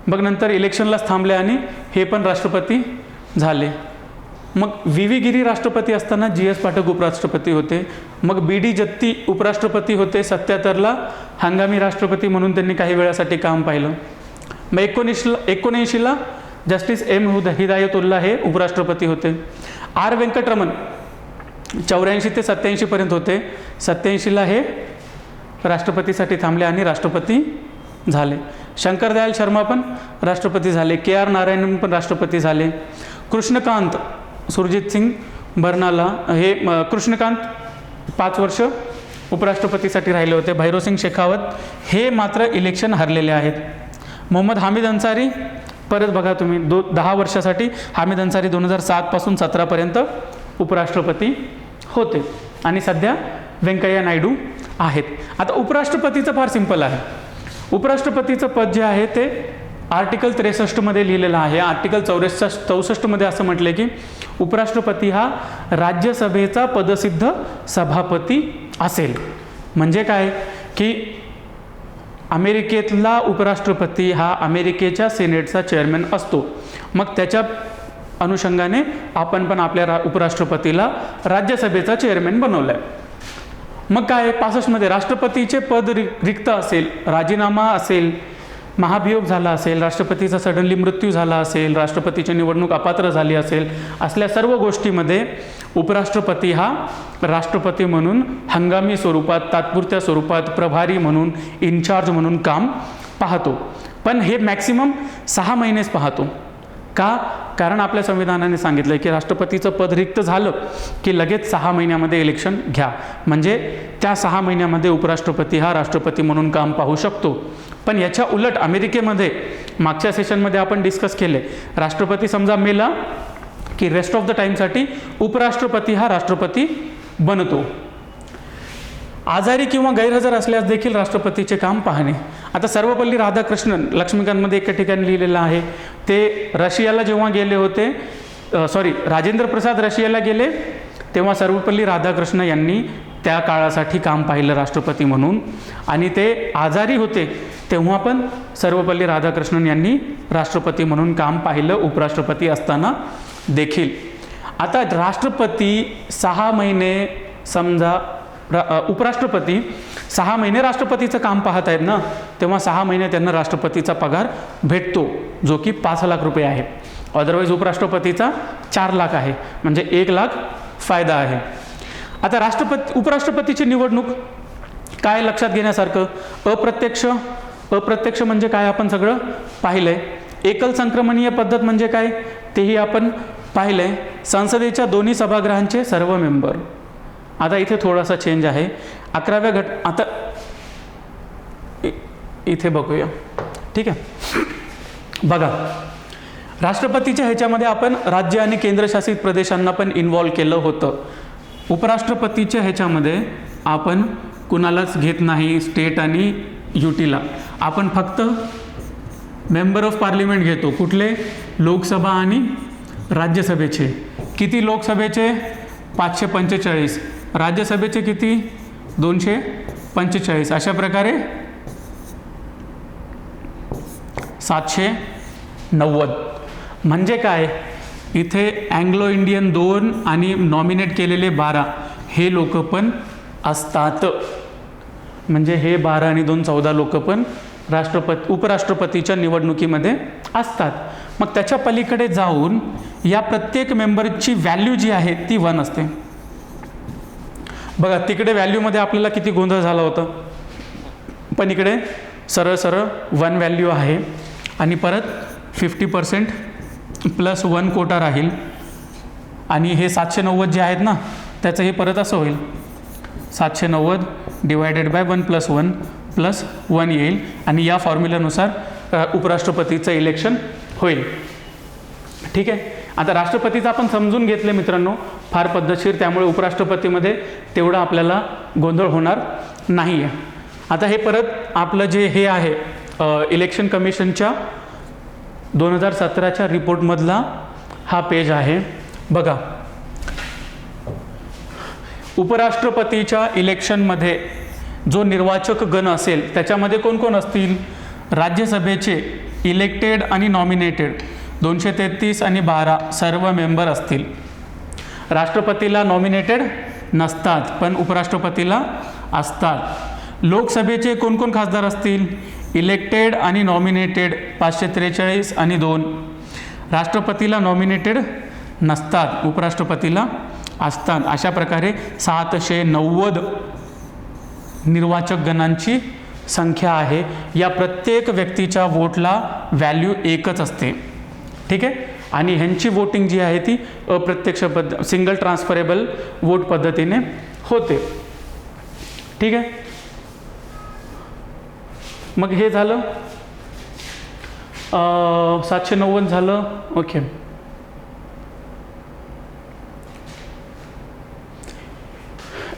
मग नंतर इलेक्शनलाच थांबले आणि हे पण राष्ट्रपती झाले. मग व्ही व्ही गिरी राष्ट्रपती असताना जी एस पाठक उपराष्ट्रपती होते. मग बी डी जत्ती उपराष्ट्रपती होते. 77ला हंगामी राष्ट्रपती म्हणून त्यांनी काही वेळासाठी काम पाहिलं. मग 1979ला जस्टिस एम हिदायतुल्ला हे उपराष्ट्रपती होते. आर व्यंकटरमण 84 ते 87 पर्यंत होते. 87ला हे राष्ट्रपतीसाठी थांबले आणि राष्ट्रपती झाले. शंकर दयाल शर्मा पण राष्ट्रपती झाले. के आर नारायणन पण राष्ट्रपती झाले. कृष्णकांत सुरजित सिंग बर्नाला हे कृष्णकांत 5 वर्ष उपराष्ट्रपतीसाठी राहिले होते. भैरोसिंग शेखावत हे मात्र इलेक्शन हरलेले आहेत. मोहम्मद हामिद अन्सारी परत बघा तुम्ही 10 वर्षासाठी. हामिद अन्सारी 2007 पासून 17 पर्यंत उपराष्ट्रपती होते आणि सध्या व्यंकय्या नायडू आहेत. आता उपराष्ट्रपतीचं फार सिंपल आहे. उपराष्ट्रपतीचं पद जे आहे ते आर्टिकल 63 मध्ये लिहिलेलं आहे. आर्टिकल 64 मध्ये असं म्हटलं की उपराष्ट्रपती हा राज्यसभेचा पदसिद्ध सभापती असेल. म्हणजे काय की अमेरिकेतला उपराष्ट्रपती हा अमेरिकेच्या सेनेटचा चेअरमॅन असतो. मग त्याच्या अनुषंगाने आपण पण आपल्या उपराष्ट्रपतीला राज्यसभेचा चेअरमॅन बनवलं आहे. मग काय 65 मध्ये राष्ट्रपतीचे पद रिक्त असेल, राजीनामा असेल, महाभियोग झाला असेल, राष्ट्रपतीचा सडनली मृत्यू झाला असेल, राष्ट्रपतीची निवडणूक अपात्र झाली असेल, असल्या सर्व गोष्टीमध्ये उपराष्ट्रपती हा राष्ट्रपती म्हणून हंगामी स्वरूपात, तात्पुरत्या स्वरूपात, प्रभारी म्हणून, इन्चार्ज म्हणून काम पाहतो. पण हे मॅक्सिमम 6 महिनेच पाहतो. का? कारण आपल्या संविधानाने सांगितलं की राष्ट्रपतीचं पद रिक्त झालं की लगेच 6 महिन्यामध्ये इलेक्शन घ्या. म्हणजे त्या 6 महिन्यामध्ये उपराष्ट्रपती हा राष्ट्रपती म्हणून काम पाहू शकतो. पण याच्या उलट अमेरिकेमध्ये मागच्या सेशनमध्ये आपण डिस्कस केले, राष्ट्रपती समजा मेला की रेस्ट ऑफ द टाईमसाठी उपराष्ट्रपती हा राष्ट्रपती बनतो. आजारी किंवा गैरहजर असल्यास देखील राष्ट्रपतीचे काम पाहणे. आता सर्वपल्ली राधाकृष्णन लक्ष्मीकांतमध्ये एका ठिकाणी लिहिलेलं आहे, ते रशियाला जेव्हा गेले होते, राजेंद्र प्रसाद रशियाला गेले तेव्हा सर्वपल्ली राधाकृष्णन यांनी त्या काळासाठी काम पाहिलं राष्ट्रपती म्हणून. आणि ते आजारी होते तेव्हा पण सर्वपल्ली राधाकृष्णन यांनी राष्ट्रपती म्हणून काम पाहिलं उपराष्ट्रपती असताना देखील. आता राष्ट्रपती 6 महिने समजा उपराष्ट्रपती 6 महिने राष्ट्रपतीचं काम पाहत आहेत ना, तेव्हा 6 महिने त्यांना राष्ट्रपतीचा पगार भेटतो जो की 5 लाख रुपये आहे. अदरवाईज उपराष्ट्रपतीचा 4 लाख आहे, म्हणजे 1 लाख फायदा आहे. आता उपराष्ट्रपतीची निवडणूक काय लक्षात घेण्यासारखं, अप्रत्यक्ष म्हणजे काय आपण सगळं पाहिलंय. एकल संक्रमणीय पद्धत म्हणजे काय तेही आपण पाहिलंय. संसदेच्या दोन्ही सभागृहांचे सर्व मेंबर. आता इथे थोडासा चेंज आहे. 11व्या आता इथे बघूया. ठीक आहे, बघा राष्ट्रपतीच्या ह्याच्यामध्ये आपण राज्य आणि केंद्रशासित प्रदेशांना पण इन्व्हॉल्व केलं होतं. उपराष्ट्रपतीच्या ह्याच्यामध्ये आपण कुणालाच घेत नाही, स्टेट आणि युटीला. आपण फक्त मेंबर ऑफ पार्लिमेंट घेतो. कुठले? लोकसभा आणि राज्यसभेचे. किती लोकसभेचे? 545. राज्यसभेचे किती? 245. अशा प्रकारे 790. म्हणजे काय? इथे अँग्लो इंडियन 2 आणि नॉमिनेट केलेले 12 हे लोक पण असतात. म्हणजे हे 12 आणि 2 14 लोक पण उपराष्ट्रपतीच्या निवडणुकीमध्ये असतात. मग त्याच्या पलीकडे जाऊन या प्रत्येक मेंबरची व्हॅल्यू जी आहे ती 1 असते. बघा तिकडे व्हॅल्यूमध्ये आपल्याला किती गोंधळ झाला होता, पण इकडे सरळ सरळ 1 व्हॅल्यू आहे आणि परत 50% + 1 कोटा राहील. आणि हे 790 जे आहेत ना, त्याचं हे परत असं होईल, 790 / 1 + 1 + 1 येईल आणि या फॉर्म्युल्यानुसार उपराष्ट्रपतीचं इलेक्शन होईल. ठीक आहे. आता राष्ट्रपतीचं आपण समजून घेतले मित्रांनो फार पद्धतशीर, त्यामुळे उपराष्ट्रपतीमध्ये तेवढं आपल्याला गोंधळ होणार नाही आहे. आता हे परत आपलं जे हे आहे इलेक्शन कमिशनच्या 2017च्या रिपोर्टमधला हा पेज आहे. बघा, उपराष्ट्रपतीच्या इलेक्शनमध्ये जो निर्वाचक गण असेल त्याच्यामध्ये कोण कोण असतील? राज्यसभेचे इलेक्टेड आणि नॉमिनेटेड 233 आणि 12 सर्व मेंबर असतील. राष्ट्रपतीला नॉमिनेटेड नसतात पण उपराष्ट्रपतीला असतात. लोकसभेचे कोण कोण खासदार असतील? इलेक्टेड आणि नॉमिनेटेड 543 आणि 2. राष्ट्रपतीला नॉमिनेटेड नसतात, उपराष्ट्रपतीला असतात. अशा प्रकारे 790 निर्वाचक गणांची संख्या आहे. या प्रत्येक व्यक्तीच्या वोटला व्हॅल्यू एकच असते. ठीक आहे. आणि ह्यांची वोटिंग जी आहे ती अप्रत्यक्ष सिंगल ट्रान्सफरेबल वोट पद्धतीने होते. ठीक आहे. मग हे झालं 790 झालं. ओके.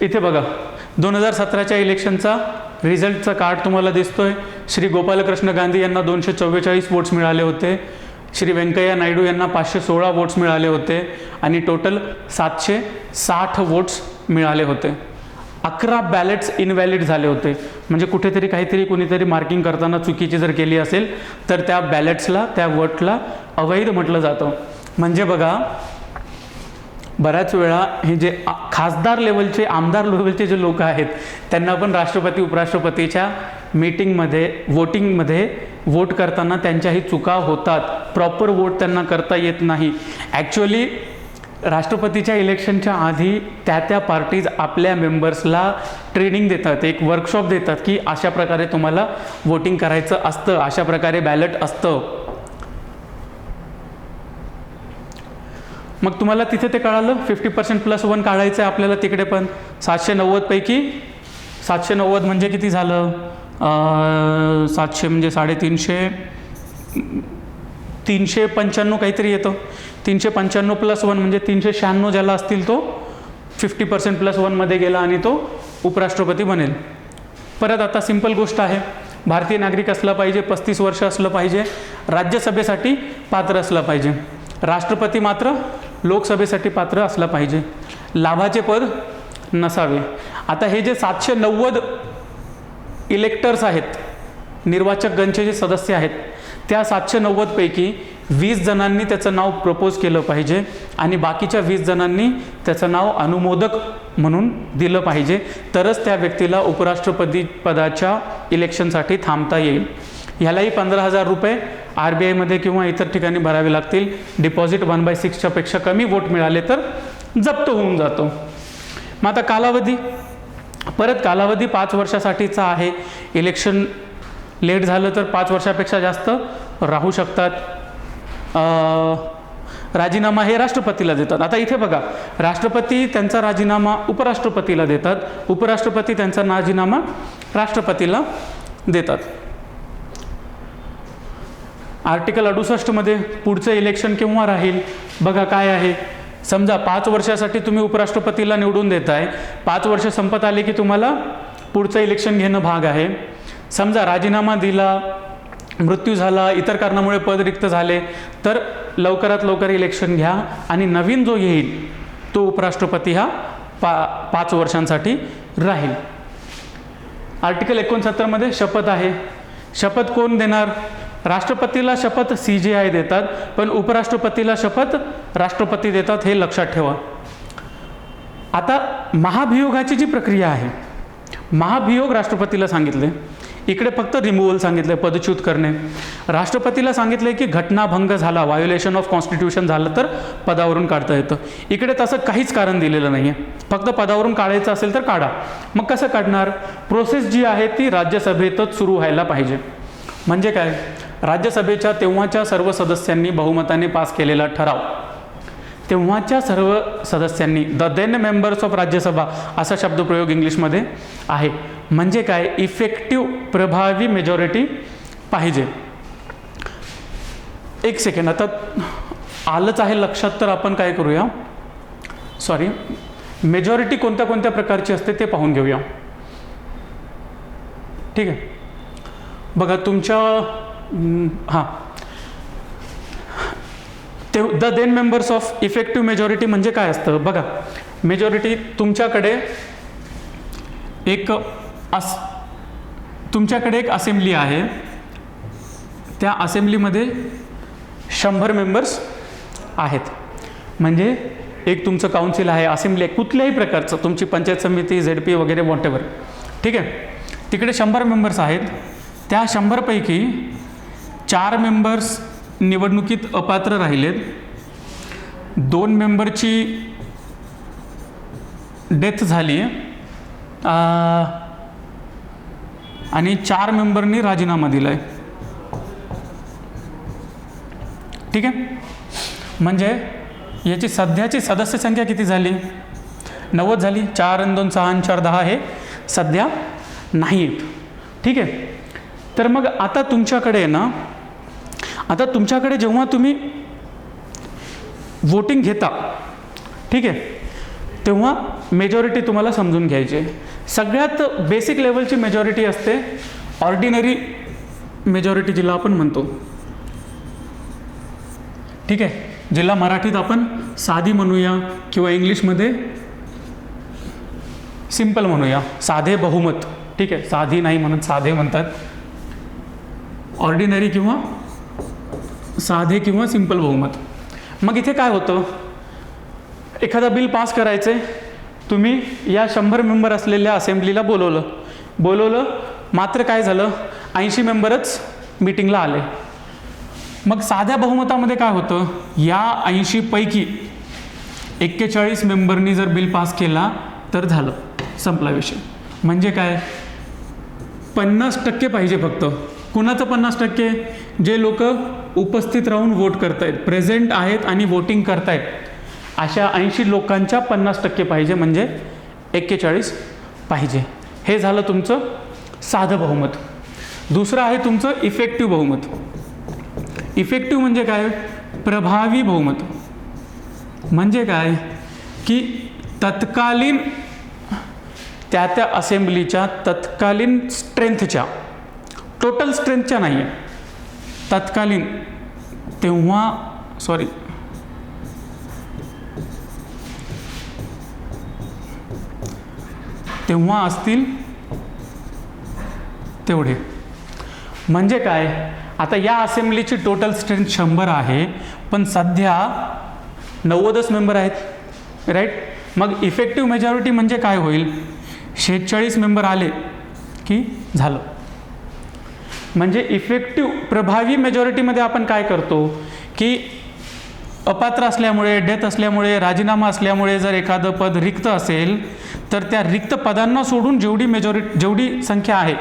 इथे बघा 2017च्या इलेक्शनचा रिझल्टचा कार्ड तुम्हाला दिसतोय. श्री गोपालकृष्ण गांधी यांना 244 वोट्स मिळाले होते. श्री व्यंकय्या नायडू यांना 516 वोट्स मिळाले होते आणि टोटल 760 वोट्स मिळाले होते. 11 बॅलेट्स इनव्हॅलिड झाले होते. म्हणजे कुठेतरी काहीतरी कुणीतरी मार्किंग करताना चुकीची जर केली असेल तर त्या बॅलेट्सला, त्या वोटला अवैध म्हटलं जातं. म्हणजे बघा, बऱ्याच वेळा हे जे खासदार लेवलचे, आमदार लेवलचे जे लोक आहेत त्यांना पण राष्ट्रपती उपराष्ट्रपतीच्या मीटिंगमध्ये, वोटिंगमध्ये वोट करताना त्यांच्याही चुका होतात. प्रॉपर वोट त्यांना करता येत नाही. ॲक्च्युअली राष्ट्रपतीच्या इलेक्शनच्या आधी त्या पार्टीज आपल्या मेंबर्सला ट्रेनिंग देतात, एक वर्कशॉप देतात की अशा प्रकारे तुम्हाला वोटिंग करायचं असतं, अशा प्रकारे बॅलेट असतं. मग तुम्हाला तिथे ते कळालं 50% + 1 काढायचं आहे आपल्याला तिकडे पण. 790 पैकी 790 म्हणजे किती झालं? 700 म्हणजे 350, 395 काहीतरी येतं. 395 + 1 म्हणजे 396 ज्याला असतील तो 50% + 1 मध्ये गेला आणि तो उपराष्ट्रपती बनेल. परत आता सिंपल गोष्ट आहे, भारतीय नागरिक असला पाहिजे, 35 वर्ष असलं पाहिजे, राज्यसभेसाठी पात्र असलं पाहिजे. राष्ट्रपती मात्र लोकसभेसाठी पात्र असला पाहिजे, लाभाचे पद नसावे. आता हे जे 790 इलेक्टर्स आहेत, निर्वाचक गणचे जे सदस्य आहेत, त्या 790 पैकी 20 जणांनी त्याचं नाव प्रपोज केलं पाहिजे आणि बाकीच्या 20 जणांनी त्याचं नाव अनुमोदक म्हणून दिलं पाहिजे. तरच त्या व्यक्तीला उपराष्ट्रपती पदाच्या इलेक्शनसाठी थांबता येईल. ह्यालाही 15,000 रुपये RBIमध्ये किंवा इतर ठिकाणी भरावे लागतील. डिपॉझिट 1/6च्या पेक्षा कमी वोट मिळाले तर जप्त होऊन जातो. मग आता कालावधी, परत कालावधी 5 वर्षासाठीचा आहे. इलेक्शन लेट झालं तर 5 वर्षापेक्षा जास्त राहू शकतात. राजीनामा हे राष्ट्रपतीला देतात. आता इथे बघा, राष्ट्रपती त्यांचा राजीनामा उपराष्ट्रपतीला देतात, उपराष्ट्रपती त्यांचा राजीनामा राष्ट्रपतीला देतात. आर्टिकल 68 मध्ये पुढचं इलेक्शन केव्हा राहील बघा काय आहे. समजा 5 वर्षासाठी तुम्ही उपराष्ट्रपतीला निवडून देताय, 5 वर्ष संपत आले की तुम्हाला पुढचं इलेक्शन घेणं भाग आहे. समजा राजीनामा दिला, मृत्यू झाला, इतर कारणामुळे पद रिक्त झाले, तर लवकरात लवकर इलेक्शन घ्या आणि नवीन जो येईल तो उपराष्ट्रपती हा 5 वर्षांसाठी राहील. आर्टिकल 69 मध्ये शपथ आहे. शपथ कोण देणार? राष्ट्रपतीला शपथ CJI देतात, पण उपराष्ट्रपतीला शपथ राष्ट्रपती देतात, हे लक्षात ठेवा. आता महाभियोगाची जी प्रक्रिया आहे, महाभियोग राष्ट्रपतीला सांगितले, इकडे फक्त रिमूव्हल सांगितले, पदच्युत करणे. राष्ट्रपतीला सांगितले की घटनाभंग झाला, व्हायोलेशन ऑफ कॉन्स्टिट्यूशन झालं तर पदावरून काढता येतं. इकडे तसं काहीच कारण दिलेलं नाही आहे, फक्त पदावरून काढायचं असेल तर काढा. मग कसं काढणार? प्रोसेस जी आहे ती राज्यसभेतच सुरू व्हायला पाहिजे. म्हणजे काय? राज्यसभेच्या तेव्हाच्या सर्व सदस्यांनी बहुमताने पास केलेला ठराव, तेव्हाच्या सर्व सदस्यांनी, the then members of Rajya Sabha असा शब्दप्रयोग इंग्लिशमध्ये आहे. म्हणजे काय? इफेक्टिव्ह, प्रभावी मेजॉरिटी पाहिजे. एक सेकंड, आता आलंच आहे लक्षात, तर आपण काय करूया, मेजॉरिटी कोणत्या कोणत्या प्रकारची असते ते पाहून घेऊया. ठीक आहे. बघा तुमच्या the then members of effective majority म्हणजे काय असतं बघा. मेजॉरिटी तुमच्याकडे एक असेंब्ली आहे, त्या असेंब्लीमध्ये 100 मेंबर्स आहेत. म्हणजे एक तुमचं काउन्सिल आहे, असेंब्ली आहे, कुठल्याही प्रकारचं, तुमची पंचायत समिती, ZP वगैरे वॉटेवर. ठीक आहे. तिकडे 100 मेंबर्स आहेत. त्या 100 पैकी 4 मेंबर्स निवडणुकीत अपात्र राहिलेत, 2 मेंबरची डेथ झाली आणि 4 मेंबरनी राजीनामा दिलाय. ठीक आहे. म्हणजे याची सध्याची सदस्य संख्या किती झाली? 90 झाली. 4 आणि 2 6 आणि 4 10 हे सध्या नाही आहेत. ठीक आहे. तर मग आता तुमच्याकडे ना, आता तुमच्याकडे जेव्हा तुम्ही वोटिंग घेता, ठीक आहे, तेव्हा मेजॉरिटी तुम्हाला समजून घ्यायची. सगळ्यात बेसिक लेवलची मेजॉरिटी असते ऑर्डिनरी मेजॉरिटी, जिला आपण म्हणतो. ठीक आहे. जिला मराठीत आपण साधी म्हणूया किंवा इंग्लिशमध्ये सिंपल म्हणूया, साधे बहुमत. ठीक आहे. साधी नाही म्हणत, साधे म्हणतात. ऑर्डिनरी किंवा साधे किंवा सिंपल बहुमत. मग इथे काय होतं, एखादा बिल पास करायचे, तुम्ही या 100 मेंबर असलेल्या असेंब्लीला बोलवलं, मात्र काय झालं, 80 मेंबरच मीटिंगला आले. मग साध्या बहुमतामध्ये काय होतं, या 80 पैकी 41 मेंबरनी जर बिल पास केला तर झालं, संपला विषय. म्हणजे काय, 50% पाहिजे फक्त. कुणाचं 50%? जे लोक उपस्थित राहून वोट करतायत, प्रेझेंट आहेत आणि वोटिंग करतायत, अशा 80 लोकांच्या 50% पाहिजे, म्हणजे 41 पाहिजे. हे झालं तुमचं साधं बहुमत. दुसरं आहे तुमचं इफेक्टिव्ह बहुमत. इफेक्टिव्ह म्हणजे काय? प्रभावी बहुमत. म्हणजे काय की तत्कालीन त्या असेंब्लीच्या तत्कालीन स्ट्रेंथच्या, टोटल स्ट्रेंथच्या नाही आहे, तत्कालीन तेव्हा असतील तेवढे. म्हणजे काय, आता या असेंब्लीची टोटल स्ट्रेंथ 100 आहे, पण सध्या 90च मेंबर आहेत, राईट. मग इफेक्टिव्ह मेजॉरिटी म्हणजे काय होईल, 46 मेंबर आले की झालं. म्हणजे इफेक्टिव्ह प्रभावी मेजॉरिटीमध्ये आपण काय करतो की अपात्र असल्यामुळे, डेथ असल्यामुळे, राजीनामा असल्यामुळे जर एखादं पद रिक्त असेल तर त्या रिक्त पदांना सोडून जेवढी संख्या आहे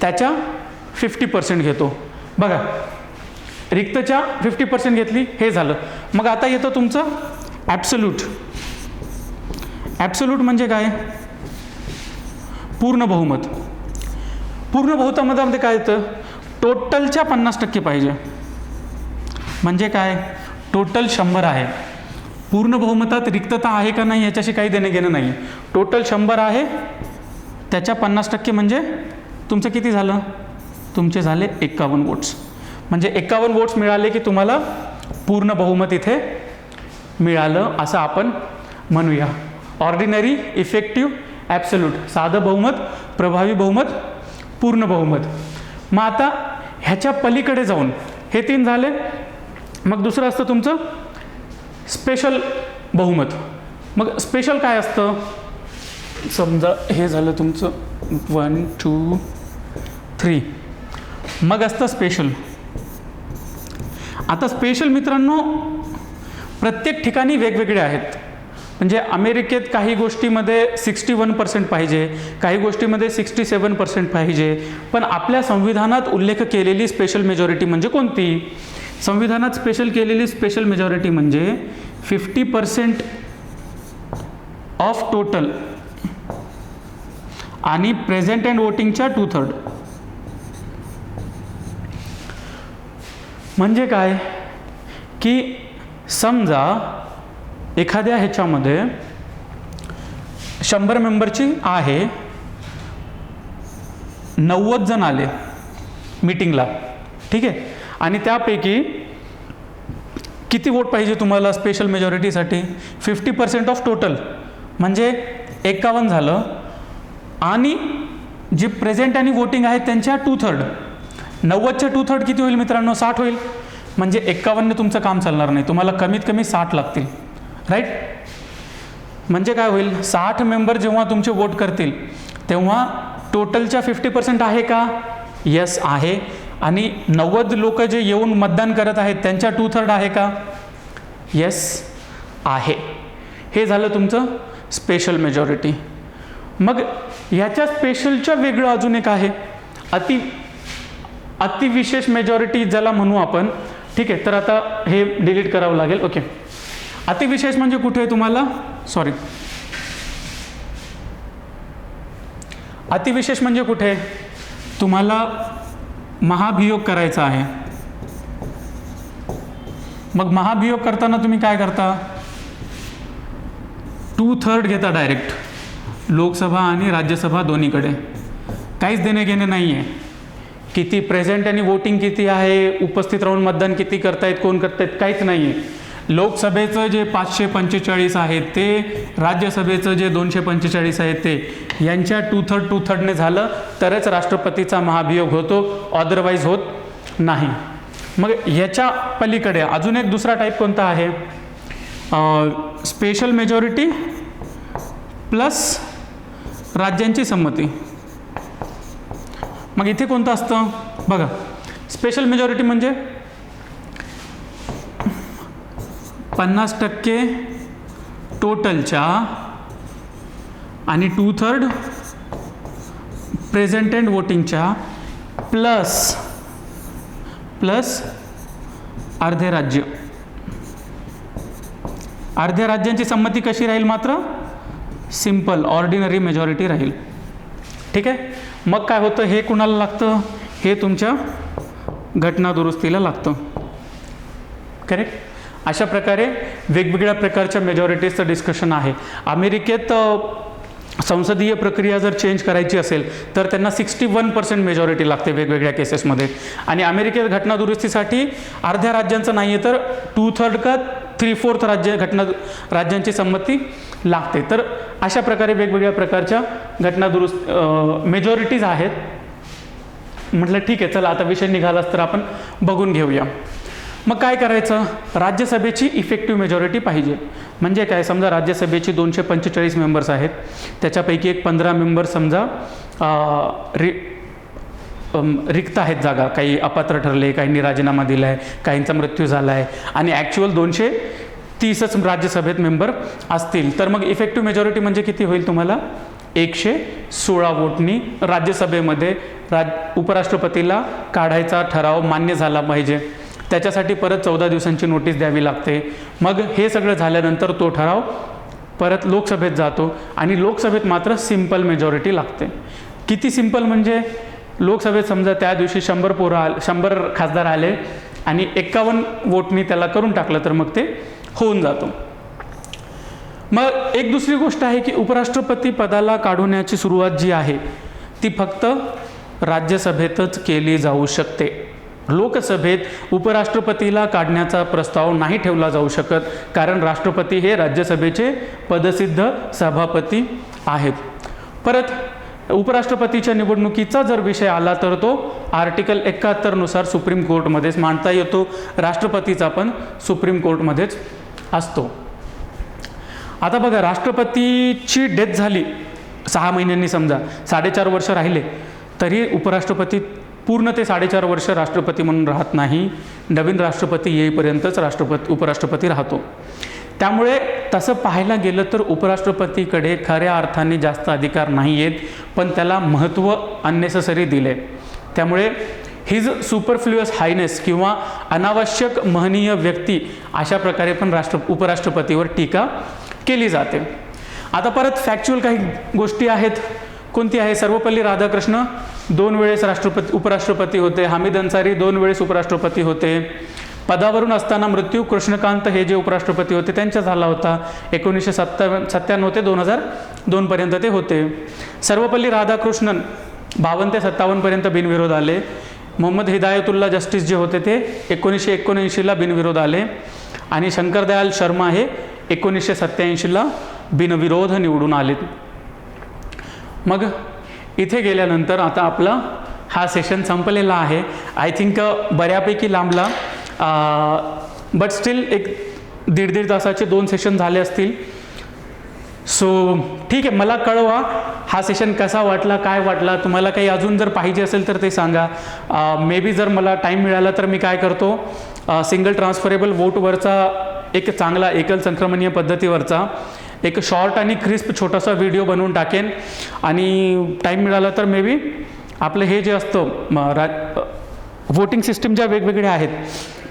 त्याच्या 50% घेतो. बघा, रिक्तच्या 50% घेतली, हे झालं. मग आता येतं तुमचं ॲब्सोल्यूट. ॲब्सोल्यूट म्हणजे काय, पूर्ण बहुमत. पूर्ण बहुमतामध्ये काय येतं, टोटलच्या 50% पाहिजे. म्हणजे काय, टोटल 100 आहे. पूर्ण बहुमतात रिक्तता आहे का नाही याच्याशी काही देणं घेणं नाही. टोटल 100 आहे, त्याच्या 50% म्हणजे तुमचं किती झालं, तुमचे झाले 51 वोट्स. म्हणजे 51 वोट्स मिळाले की तुम्हाला पूर्ण बहुमत इथे मिळालं असं आपण म्हणूया. ऑर्डिनरी, इफेक्टिव्ह, ॲब्सोल्यूट, साधं बहुमत, प्रभावी बहुमत, पूर्ण बहुमत. मग आता ह्याच्या पलीकडे जाऊन हे 3 झाले. मग दुसरं असतं तुमचं स्पेशल बहुमत. मग स्पेशल काय असतं, समजा हे झालं तुमचं 1 2 3, मग असतं स्पेशल. आता स्पेशल मित्रांनो प्रत्येक ठिकाणी वेगवेगळे आहेत. म्हणजे अमेरिकेत काही गोष्टीमध्ये 61% पाहिजे, काही गोष्टीमध्ये 67% पाहिजे. पण आपल्या संविधानात उल्लेख केलेली स्पेशल मेजॉरिटी म्हणजे कोणती, संविधानात स्पेशल केलेली स्पेशल मेजॉरिटी म्हणजे 50% ऑफ टोटल आणि प्रेझेंट अँड वोटिंगच्या 2/3. म्हणजे काय की समजा एखाद्या ह्याच्यामध्ये 100 मेंबरची आहे, 90 जण आले मीटिंगला, ठीक आहे, आणि त्यापैकी किती वोट पाहिजे तुम्हाला स्पेशल मेजॉरिटीसाठी, 50% ऑफ टोटल म्हणजे 51 झालं. आणि जे प्रेझेंट आणि वोटिंग आहेत त्यांच्या 2/3, 90च्या 2/3 किती होईल मित्रांनो, 60 होईल. म्हणजे 51ने तुमचं काम चालणार नाही, तुम्हाला कमीत कमी 60 लागतील, राईट. म्हणजे काय होईल, 60 मेंबर जेव्हा तुमचे वोट करतील तेव्हा टोटलच्या 50% आहे का, यस आहे. आणि 90 लोक जे येऊन मतदान करत आहेत त्यांच्या 2/3 आहे का, यस आहे. हे झालं तुमचं स्पेशल मेजॉरिटी. मग ह्याच्या स्पेशलच्या वेगळं अजून एक आहे, अतिविशेष मेजॉरिटी ज्याला म्हणू आपण, ठीक आहे. तर आता हे डिलीट करावं लागेल. ओके, अतिविशेष म्हणजे कुठे तुम्हाला, सॉरी, अतिविशेष म्हणजे कुठे तुम्हाला महाभियोग करायचा आहे. मग महाभियोग करताना तुम्ही काय करता, 2/3 घेता डायरेक्ट, लोकसभा आणि राज्यसभा दोन्हीकडे. काहीच देणे घेणे नाही आहे किती प्रेझेंट आणि वोटिंग किती आहे, उपस्थित राहून मतदान किती करतायत, कोण करतायत, काहीच नाही आहे. लोकसभेचं जे 545 आहेत ते, राज्यसभेचं जे 245 आहेत ते, यांच्या 2/3ने झालं तरच राष्ट्रपतीचा महाभियोग होतो, अदरवाईज होत नाही. मग ह्याच्या पलीकडे अजून एक दुसरा टाईप कोणता आहे, स्पेशल मेजॉरिटी प्लस राज्यांची संमती. मग इथे कोणतं असतं बघा, स्पेशल मेजॉरिटी म्हणजे 50% टोटलच्या आणि 2/3 प्रेझेंट अँड वोटिंगच्या प्लस अर्धे राज्य. अर्ध्या राज्यांची संमती कशी राहील, मात्र सिंपल ऑर्डिनरी मेजॉरिटी राहील, ठीक आहे. मग काय होतं, हे कुणाला लागतं, हे तुमच्या घटनादुरुस्तीला लागतं, करेक्ट. अशा प्रकारे वेगवेगळ्या प्रकारच्या मेजॉरिटीजचं डिस्कशन आहे. अमेरिकेत संसदीय प्रक्रिया जर चेंज करायची असेल तर त्यांना 61% मेजॉरिटी लागते वेगवेगळ्या केसेसमध्ये. आणि अमेरिकेत घटनादुरुस्तीसाठी अर्ध्या राज्यांचं नाही आहे तर 2/3 का 3/4 राज्यांची संमती लागते. तर अशा प्रकारे वेगवेगळ्या प्रकारच्या मेजॉरिटीज आहेत. म्हटलं ठीक आहे, चला आता विषय निघालाच तर आपण बघून घेऊया. मग काय करायचं, राज्यसभेची इफेक्टिव्ह मेजॉरिटी पाहिजे. म्हणजे काय, समजा राज्यसभेची 245 मेंबर्स आहेत, त्याच्यापैकी एक 15 मेंबर समजा रिक्त आहेत जागा, काही अपात्र ठरले, काहींनी राजीनामा दिला आहे, काहींचा मृत्यू झाला आहे आणि ॲक्च्युअल 230च राज्यसभेत मेंबर असतील. तर मग इफेक्टिव्ह मेजॉरिटी म्हणजे किती होईल तुम्हाला, 116 वोटनी राज्यसभेमध्ये उपराष्ट्रपतीला काढायचा ठराव मान्य झाला पाहिजे. त्याच्यासाठी परत 14 दिवसांची नोटीस द्यावी लागते. मग हे सगळं झाल्यानंतर तो ठराव परत लोकसभेत जातो आणि लोकसभेत मात्र सिंपल मेजॉरिटी लागते. किती सिंपल म्हणजे लोकसभेत समजा त्या दिवशी 100 खासदार आले आणि 51 वोटनी त्याला करून टाकलं तर मग ते होऊन जातं. मग एक दुसरी गोष्ट आहे की उपराष्ट्रपती पदाला काढण्याची सुरुवात जी आहे ती फक्त राज्यसभेतच केली जाऊ शकते. लोकसभेत उपराष्ट्रपतीला काढण्याचा प्रस्ताव नाही ठेवला जाऊ शकत, कारण राष्ट्रपती हे राज्यसभेचे पदसिद्ध सभापती आहेत. परत उपराष्ट्रपतीच्या निवडणुकीचा जर विषय आला तर तो आर्टिकल 71 नुसार सुप्रीम कोर्टमध्येच मांडता येतो. राष्ट्रपतीचा पण सुप्रीम कोर्टमध्येच असतो. आता बघा, राष्ट्रपतीची डेथ झाली 6 महिन्यांनी, समजा 4.5 वर्ष राहिले, तरी उपराष्ट्रपती पूर्ण ते 4.5 वर्ष राष्ट्रपती म्हणून राहत नाही. नवीन राष्ट्रपती येईपर्यंतच उपराष्ट्रपती राहतो. त्यामुळे तसं पाहायला गेलं तर उपराष्ट्रपतीकडे खऱ्या अर्थाने जास्त अधिकार नाही आहेत, पण त्याला महत्त्व अननेसेसरी दिले. त्यामुळे हिज सुपरफ्ल्युअस हायनेस किंवा अनावश्यक महनीय व्यक्ती अशा प्रकारे पण उपराष्ट्रपतीवर टीका केली जाते. आता परत फॅक्च्युअल काही गोष्टी आहेत. कोणती आहे? सर्वपल्ली राधाकृष्ण 2 वेळेस उपराष्ट्रपती होते. हामिद अन्सारी 2 वेळेस उपराष्ट्रपती होते. पदावरून असताना मृत्यू कृष्णकांत हे जे उपराष्ट्रपती होते त्यांचा झाला होता. 1997 ते 2002 पर्यंत ते होते. सर्वपल्ली राधाकृष्णन 52 ते 57 पर्यंत बिनविरोध आले. मोहम्मद हिदायतुल्ला जस्टिस जे होते ते 1979ला बिनविरोध आले. आणि शंकरदयाल शर्मा हे 1987ला बिनविरोध निवडून आले. मग इथे गेल्यानंतर आता आपला हा सेशन संपलेला आहे. आय थिंक बऱ्यापैकी लांबला, बट स्टील एक 1.5 तासाचे 2 सेशन झाले असतील. सो ठीक आहे, मला कळवा हा सेशन कसा वाटला, काय वाटला. तुम्हाला काही अजून जर पाहिजे असेल तर ते सांगा. मे बी जर मला टाईम मिळाला तर मी काय करतो, सिंगल ट्रान्सफरेबल वोटवरचा एक चांगला एकल संक्रमणीय पद्धतीवरचा एक शॉर्ट आणि क्रिस्प छोटासा व्हिडिओ बनवून टाकेन. आणि टाईम मिळाला तर मे बी आपलं हे जे असतं वोटिंग सिस्टीम ज्या वेगवेगळ्या आहेत,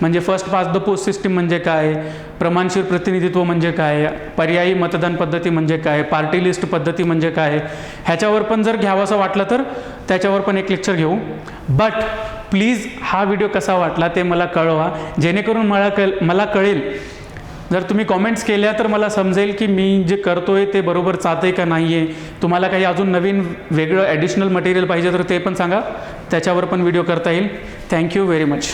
म्हणजे first pass the post system म्हणजे काय, प्रमाणशीर प्रतिनिधित्व म्हणजे काय, पर्यायी मतदान पद्धती म्हणजे काय, पार्टी लिस्ट पद्धती म्हणजे काय, ह्याच्यावर पण जर घ्यावंसं वाटलं तर त्याच्यावर पण एक लेक्चर घेऊ. बट प्लीज हा व्हिडिओ कसा वाटला ते मला कळवा, जेणेकरून मला कळेल. जर तुम्ही कॉमेंट्स केल्या तर मला समजेल की मी जे करतोय ते बरोबर चालतंय का नाही आहे. तुम्हाला काही अजून नवीन वेगळं ॲडिशनल मटेरियल पाहिजे तर ते पण सांगा, त्याच्यावर पण व्हिडिओ करता येईल. Thank you very much.